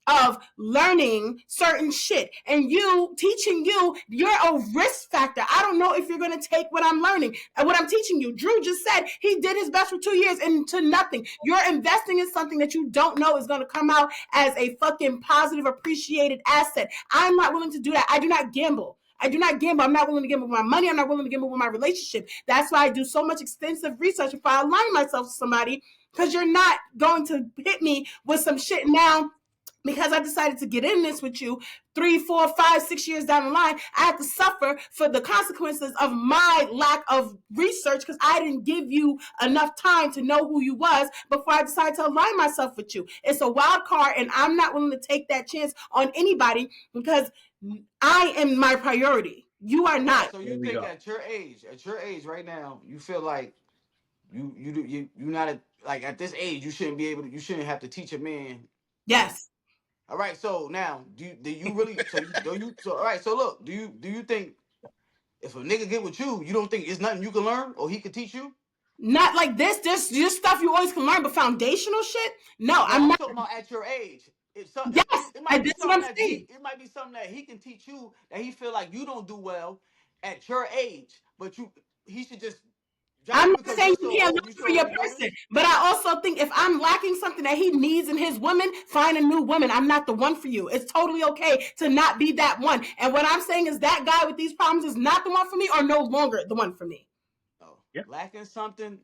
of learning certain shit and you teaching you're a risk factor. I don't know if you're going to take what I'm learning and what I'm teaching you. Drew just said he did his best for 2 years into nothing. You're investing in something that you don't know is going to come out as a fucking positive appreciated asset. I'm not willing to do that. I do not gamble. I do not gamble. I'm not willing to gamble with my money. I'm not willing to gamble with my relationship. That's why I do so much extensive research before I align myself with somebody, because you're not going to hit me with some shit now because I decided to get in this with you 3, 4, 5, 6 years down the line. I have to suffer for the consequences of my lack of research because I didn't give you enough time to know who you was before I decided to align myself with you. It's a wild card, and I'm not willing to take that chance on anybody because I am my priority. You are Right. not. So There you we think go. at your age right now, you feel like you not at, like at this age you shouldn't be able to you shouldn't have to teach a man like. Yes. All right, so now do you really so you do you so all right, so look, do you think if a nigga get with you don't think it's nothing you can learn or he could teach you? Not like this. This stuff you always can learn, but foundational shit? No, No, I'm I'm not. talking about at your age. Yes. It And might be that's what something I'm that saying. he can teach you that he feel like you don't do well at your age, but he should just I'm just not because saying you're you so can't old, look you for should your already know person, this. but I also think if I'm lacking something that he needs in his woman, find a new woman. I'm not the one for you. It's totally okay to not be that one. And what I'm saying is that guy with these problems is not the one for me or no longer the one for me. Oh, Yeah. lacking something.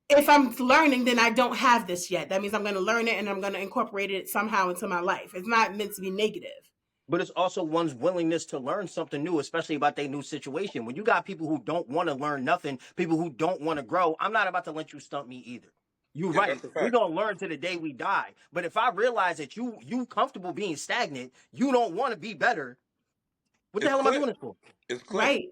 If I'm learning, then I don't have this yet. That means I'm going to learn it and I'm going to incorporate it somehow into my life. It's not meant to be negative. But it's also one's willingness to learn something new, especially about their new situation. When you got people who don't want to learn nothing, people who don't want to grow, I'm not about to let you stump me either. You're Yeah, right. that's a We're fact. gonna learn to the day we die. But if I realize that you comfortable being stagnant, you don't want to be better, what the It's hell am I clear. doing this for? It's clear. Right.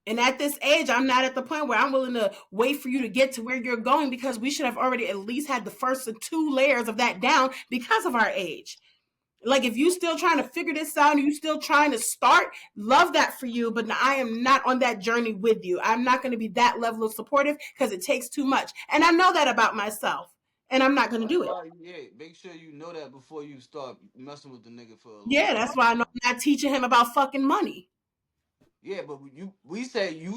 And at this age, I'm not at the point where I'm willing to wait for you to get to where you're going because we should have already at least had the first two layers of that down because of our age. Like if you still trying to figure this out and you still trying to start, love that for you, but I am not on that journey with you. I'm not going to be that level of supportive because it takes too much. And I know that about myself. And I'm not going to That's do it. why, yeah, make sure you know that before you start messing with the nigga for a long Yeah, time. that's why I know I'm not teaching him about fucking money. Yeah, but you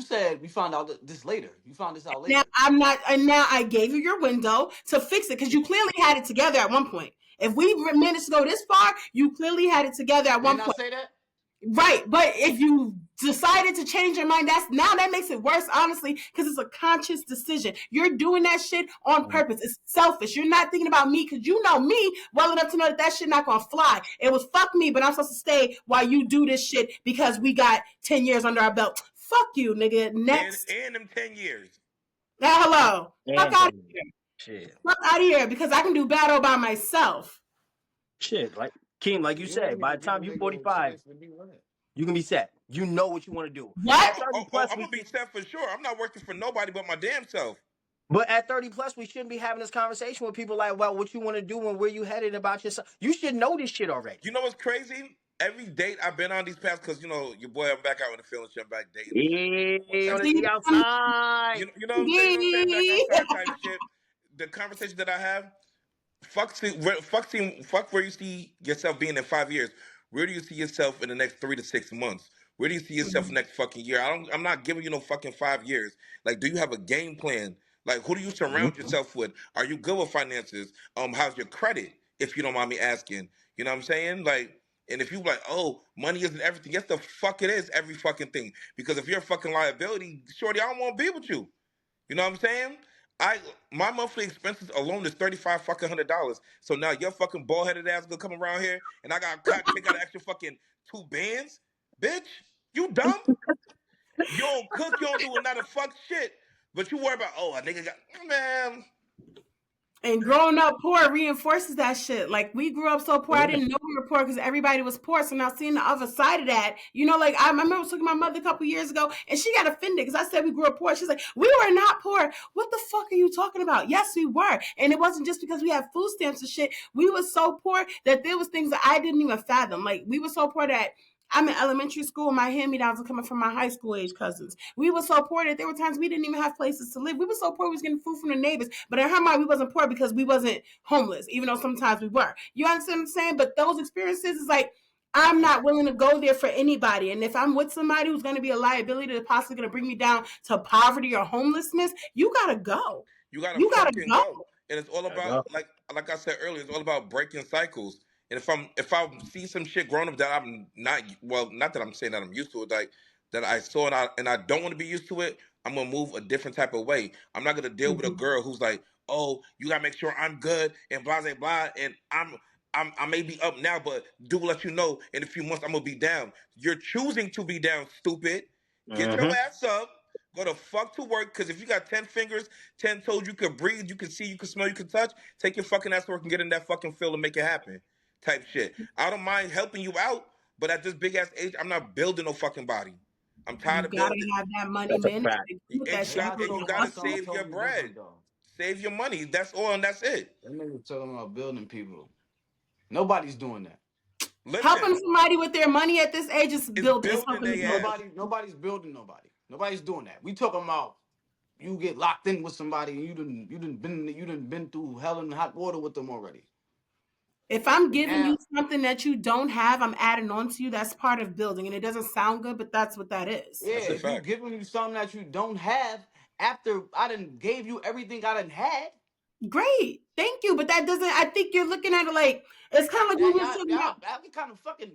said we found out this later. You found this out Now later. I'm not, and now I gave you your window to fix it because you clearly had it together at one point. If we managed to go this far, you clearly had it together at one Didn't I point. say that? Right, but if you decided to change your mind, that makes it worse, honestly, because it's a conscious decision. You're doing that shit on purpose. It's selfish. You're not thinking about me because you know me well enough to know that shit not gonna fly. It was fuck me, but I'm supposed to stay while you do this shit because we got 10 years under our belt. Fuck you, nigga. Next. And them 10 years. Now, hello. Fuck And out of here. shit, Fuck out of here because I can do battle by myself. shit. Like Keem, like you You don't said, need by to the give a time you nigga a 45, chance to be right. you can be set. You know what you want to do. At What? 30 Oh, plus, I'm we gonna be should, set for sure. I'm not working for nobody but my damn self. but at 30 plus, we shouldn't be having this conversation with people like, well, what you want to do and where you headed about yourself. You should know this shit already. You know what's crazy? Every date I've been on these past, because your boy, I'm back out in the field and shit, I'm back dating and shit. Yeah, on Every, the outside. you know what I'm saying? You know what I'm saying? Back outside type shit. The conversation that I have, fuck where you see yourself being in 5 years. Where do you see yourself in the next 3 to 6 months? Where do you see yourself next fucking year? I'm not giving you no fucking 5 years. Like, do you have a game plan? Like, who do you surround Mhm. yourself with? Are you good with finances? How's your credit? If you don't mind me asking, you know what I'm saying? Like, and if you like, oh, money isn't everything. Yes, the fuck it is every fucking thing. Because if you're a fucking liability, shorty, I don't want to be with you. You know what I'm saying? I My monthly expenses alone is $3,500. So now your fucking bald headed ass gonna come around here and I gotta take out an extra fucking 2 bands, bitch. You dumb? You don't cook. You don't do another fuck shit. But you worry about a nigga got man. And growing up poor reinforces that shit. Like we grew up so poor, I didn't know we were poor because everybody was poor. So now seeing the other side of that, like I remember talking to my mother a couple years ago, and she got offended because I said we grew up poor. She's like, "We were not poor. What the fuck are you talking about?" Yes, we were, and it wasn't just because we had food stamps and shit. We were so poor that there was things that I didn't even fathom. Like we were so poor that I'm in elementary school. My hand-me-downs are coming from my high school age cousins. We were so poor that there were times we didn't even have places to live. We were so poor we was getting food from the neighbors. But in her mind, we wasn't poor because we wasn't homeless, even though sometimes we were. You understand what I'm saying? But those experiences is like, I'm not willing to go there for anybody. And if I'm with somebody who's going to be a liability that's possibly going to bring me down to poverty or homelessness, you got to go. You gotta You got to fucking go. go. And it's all Gotta about go. like I said earlier, it's all about breaking cycles. And if I see some shit growing up that I'm not not that I'm saying that I'm used to it, like that I saw and I don't want to be used to it, I'm gonna move a different type of way. I'm not gonna deal with a Mhm. girl who's like, oh, you gotta make sure I'm good and blah blah blah, and I may be up now, but do let you know in a few months I'm gonna be down. You're choosing to be down, stupid. Get your Mm-hmm. ass up. Go the fuck to work, because if you got 10 fingers, 10 toes, you can breathe, you can see, you can smell, you can touch. Take your fucking ass to work and get in that fucking field and make it happen. Type shit. I don't mind helping you out, but at this big ass age, I'm not building no fucking body. I'm tired You of got building. to have that money That's a management fact. with And that you shit. got Niggas You and talking you can't gotta about hustle. something save your totally bread, different though. save your money. That's all, and that's it. That nigga talking about building people. Nobody's doing that. Helping Listen, somebody with their money at this age is it's building. It's building helping to their build. ass. Nobody's building nobody. Nobody's doing that. We talking about you get locked in with somebody and you done been through hell and hot water with them already. If I'm And giving you now, something that you don't have, I'm adding on to you. That's part of building. And it doesn't sound good, but that's what that is. yeah, That's a if you fact. giving you something that you don't have after I done gave you everything I done had, Great. Thank you. But that doesn't, I think you're looking at it like, it's kind of like we yeah, were y'all, talking about y'all, what kind of fucking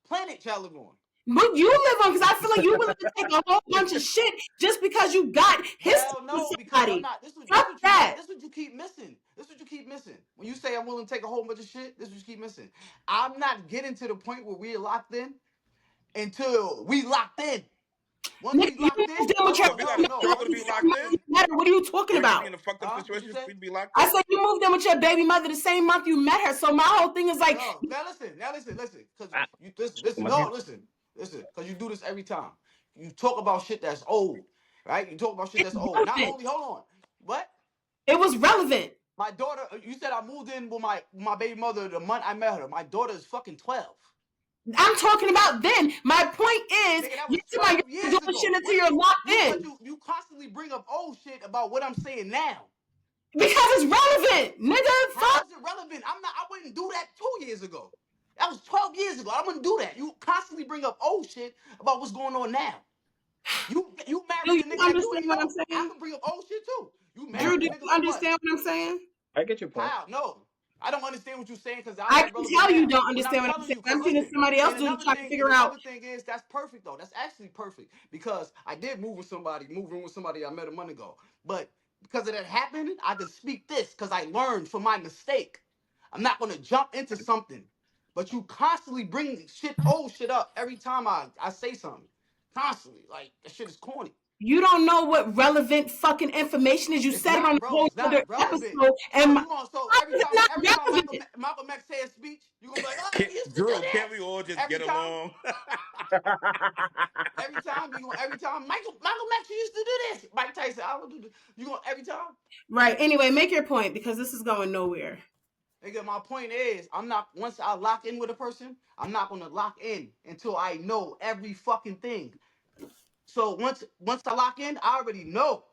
planet y'all live on? what you live on. Because I feel like you willing to take a whole bunch of shit just because you got history Hell with no, because I'm somebody. not. This Fuck what you that. this what you keep missing. This what you keep missing. When you say I'm willing to take a whole bunch of shit, this what you keep missing. I'm not getting to the point where we're locked in until we locked in. Once Nigga, we you locked in, moved in with your oh So if we hell gotta no. struggle Once to we be locked locked in, in, What are you talking or you gotta be about? in a fucked up what you situation for say? you to be locked I in. said you moved in with your baby mother the same month you met her. So my whole thing is like, No, now listen, because Ah, you listen, my no, God. listen, because you do this every time. You talk about shit that's old, right? You talk about shit it's that's old. Not relevant. only, hold on, what? It was relevant. My daughter, you said I moved in with my baby mother the month I met her. My daughter is fucking 12. I'm talking about then. My point is, Nigga, that you're was talking about 12 you're not years doing shit ago. until What you're you locked you but in. you constantly bring up old shit about what I'm saying now. Because it's relevant, nigga. How Fuck. is it relevant? I wouldn't do that 2 years ago. That was 12 years ago. I wouldn't do that. You constantly bring up old shit about what's going on now. mad Do with you the nigga that you understand ain't what I'm know. I saying? can bring up old shit too. You mad Drew, with do the you nigga for what? understand what I'm saying? I get your point. How? No. I don't understand what you're saying because I I have can relevant tell you now. don't But I'm understand what I'm telling saying. you, because I'm hearing listen, somebody else do it, trying to and figure out. another thing is that's perfect though. That's actually perfect because I did move in with somebody I met a month ago. But because of that happened, I could speak this because I learned from my mistake. I'm not gonna jump into something, but you constantly bring shit, old shit up every time I say something. Constantly, like that shit is corny. You don't know what relevant fucking information is. You It's said it on not, a bro. whole It's not other relevant. episode, So and you gonna so how is it not every time relevant? Malcolm X say a speech, you gonna be like, oh, Can, he used to do Drew, can we this. all just Every get time, along? every time Michael X used to do this. Mike Tyson, I would do this. You gonna every time? Right. Anyway, make your point because this is going nowhere. Nigga, my point is, I'm not once I lock in with a person, I'm not gonna lock in until I know every fucking thing. So once I lock in, I already know.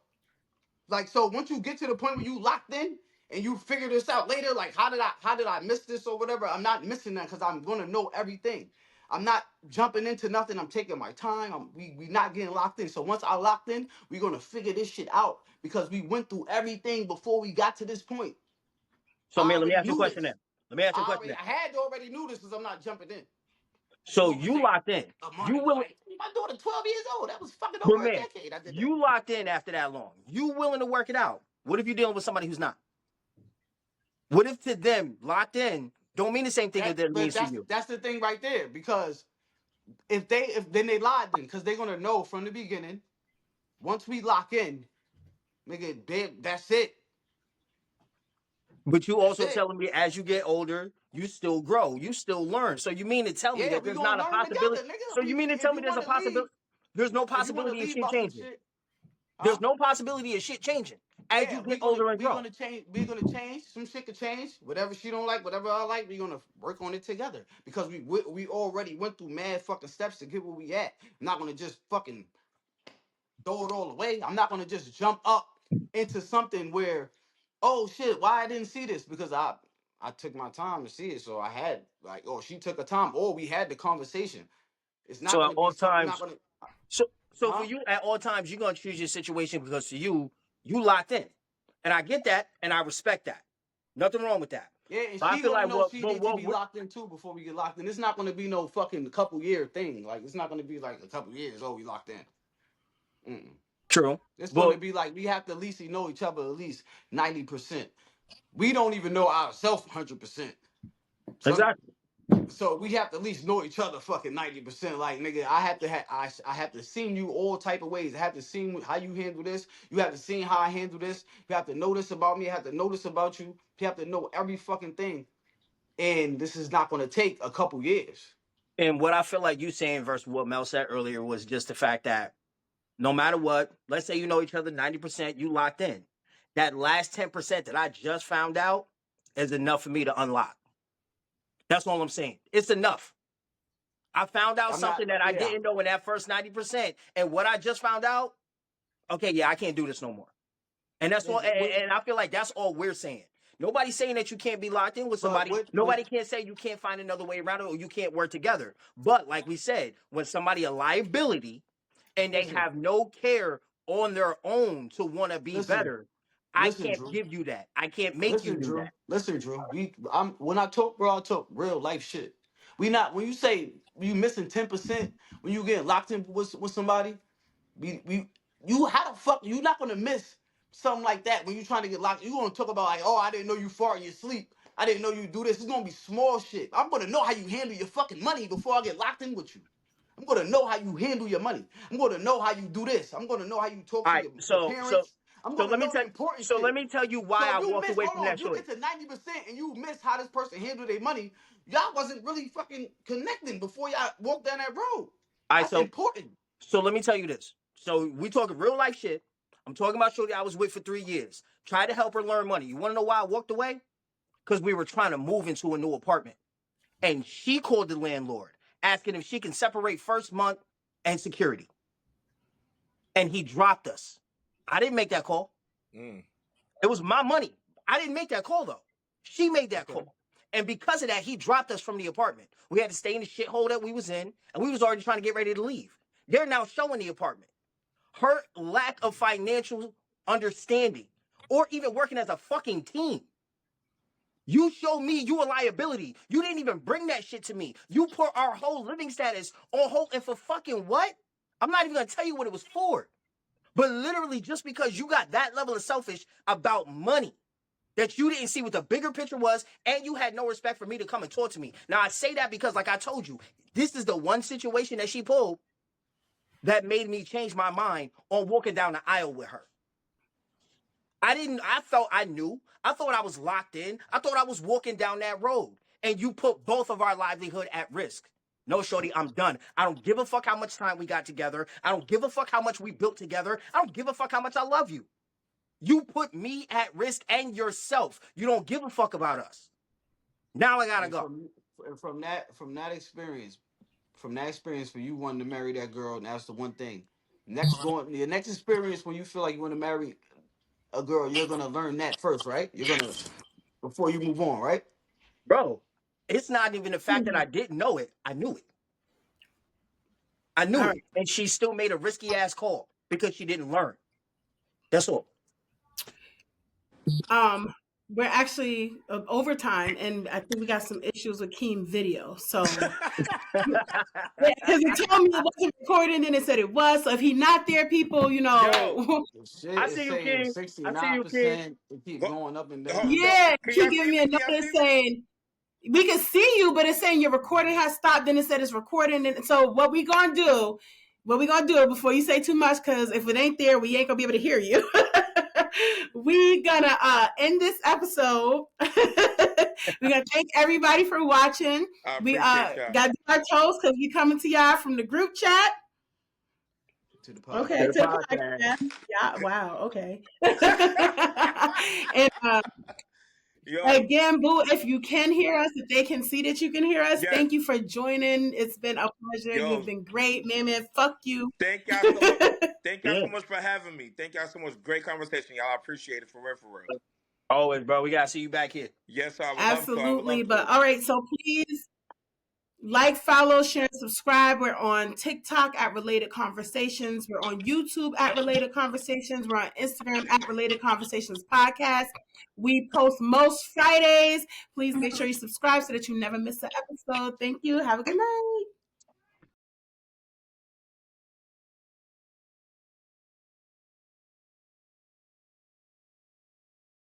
Like so, once you get to the point where you locked in and you figure this out later, like how did I miss this or whatever? I'm not missing that because I'm gonna know everything. I'm not jumping into nothing. I'm taking my time. We not getting locked in. So once I locked in, we're gonna figure this shit out because we went through everything before we got to this point. So, I man, let me already ask you a knew question this. then. Let me ask you a question then. I had to already knew this because I'm not jumping in. You So gonna you say locked in. a month You ago? willing, My daughter 12 years old. That was fucking but over a man, decade. I did that. you locked in after that long. You willing to work it out. What if you're dealing with somebody who's not? What if to them locked in don't mean the same thing as that it But means to you? that's the thing right there because if then they lied then because they're gonna know from the beginning. Once we lock in, nigga, that's it. But you That's also it. telling me as you get older, you still grow, you still learn. So you mean to tell me Yeah, that we there's gonna not a learn possibility? together, nigga. So you mean to If tell you me there's a want to leave, possibility? There's no if you want to possibility of leave shit about some changing. shit, There's huh? no possibility of shit changing as you Yeah, get older and we grow. gonna change. We're gonna change. Some shit could change. Whatever she don't like, whatever I like, we're gonna work on it together because we already went through mad fucking steps to get where we at. I'm not gonna just fucking throw it all away. I'm not gonna just jump up into something where, oh shit, why I didn't see this because I took my time to see it, so I had like, oh, she took her time, or we had the conversation. It's not So at gonna be all something. I'm not times, gonna, so for huh? you at all times, you're gonna choose your situation because to you, you locked in, and I get that, and I respect that. Nothing wrong with that. Yeah, and But I she feel gonna like know what, she but needs to what, be what locked in too before we get locked in. It's not gonna be no fucking couple year thing. Like it's not gonna be like a couple years. Oh, we locked in. Mm-mm. true, It's but gonna be like we have to at least know each other at least 90%. We don't even know ourselves 100%. Some exactly. So we have to at least know each other fucking 90%. Like nigga, I have to I have to see you all type of ways. I have to see how you handle this. You have to see how I handle this. You have to know this about me. I have to know this about you. You have to know every fucking thing. And this is not gonna take a couple years. And what I feel like you saying versus what Mel said earlier was just the fact that no matter what, let's say you know each other 90%, you locked in. That last 10% that I just found out is enough for me to unlock. That's all I'm saying. It's enough. I found out I'm not, something that I yeah. didn't know in that first 90%. And what I just found out, okay, yeah, I can't do this no more. And that's all. And I feel like that's all we're saying. Nobody's saying that you can't be locked in with But somebody. Nobody can't say you can't find another way around it or you can't work together. But like we said, when somebody a liability and they listen, have no care on their own to want to be listen, better, I listen, can't Drew. give you that. I can't make you Listen, do that. Drew. Listen, Drew. I'm when I talk, bro, I talk real life shit. We not when you say you missing 10% when you get locked in with somebody. We you how the fuck you not gonna miss something like that when you trying to get locked? You gonna talk about like, oh, I didn't know you fart in your sleep. I didn't know you do this. It's gonna be small shit. I'm gonna know how you handle your fucking money before I get locked in with you. I'm gonna know how you handle your money. I'm gonna know how you do this. I'm gonna know how you talk All to right. your So so parents. I'm so gonna let me know the tell important so let shit. me tell you why So I if you walked miss, away hold from on, if that you shorty. get to 90% and you miss how this person handled their money, y'all wasn't really fucking connecting before y'all walked down that road. All right, That's important. so let me tell you this. So we talking real life shit. I'm talking about shorty I was with for 3 years. Tried to help her learn money. You want to know why I walked away? Because we were trying to move into a new apartment. And she called the landlord asking if she can separate first month and security. And he dropped us. I didn't make that call. Mm, It was my money. I didn't make that call though. She made that Okay. call. And because of that, he dropped us from the apartment. We had to stay in the shithole that we was in, and we was already trying to get ready to leave. They're now showing the apartment. her lack of financial understanding, or even working as a fucking team. You showed me you a liability. You didn't even bring that shit to me. You put our whole living status on hold, and for fucking what? I'm not even gonna tell you what it was for. But literally, just because you got that level of selfish about money, that you didn't see what the bigger picture was, and you had no respect for me to come and talk to me. Now, I say that because, like I told you, this is the one situation that she pulled that made me change my mind on walking down the aisle with her. I felt I knew. I thought I was locked in. I thought I was walking down that road. And you put both of our livelihood at risk. No, shorty, I'm done. I don't give a fuck how much time we got together. I don't give a fuck how much we built together. I don't give a fuck how much I love you. You put me at risk and yourself. You don't give a fuck about us. Now I gotta And go. from that experience, for you wanting to marry that girl, and that's the one thing. Your next experience when you feel like you want to marry a girl, you're gonna learn that first, right? You're gonna before you move on, right? Bro, it's not even the fact that I didn't know it. I knew it. I All knew it. right. And she still made a risky ass call because she didn't learn. That's all. We're actually overtime, and I think we got some issues with Keem video. So because it told me it wasn't recording, and it said it was. So if he not there, people, Yo, The shit I is see you, saying King. I see you, King. 69%. It keep go, going up and down. yeah, can keep y'all giving see me a me? Can y'all notice see me? saying we can see you, but it's saying your recording has stopped. Then it said it's recording. And so what we gonna do? What we gonna do before you say too much? Because if it ain't there, we ain't gonna be able to hear you. We gonna end this episode. We gonna thank everybody for watching. I We appreciate y'all. got our toes because we coming to y'all from the group chat. To the Okay, To podcast. the to the podcast. podcast. Yeah, wow, okay. And Yo, again, Boo, if you can hear us, if they can see that you can hear us, yes. thank you for joining. It's been a pleasure. You have Yo, been great. Man, fuck you. thank y'all so much. Thank y'all Yeah. so much for having me. Thank y'all so much. Great conversation, y'all. I appreciate it for real, for real. Always, bro. We gotta see you back here. Yes, I would love to. I would Absolutely. love But to. all right, so please like, follow, share, and subscribe. We're on TikTok at Related Conversations. We're on YouTube at Related Conversations. We're on Instagram at Related Conversations Podcast. We post most Fridays. Please make sure you subscribe so that you never miss an episode. Thank you. Have a good night.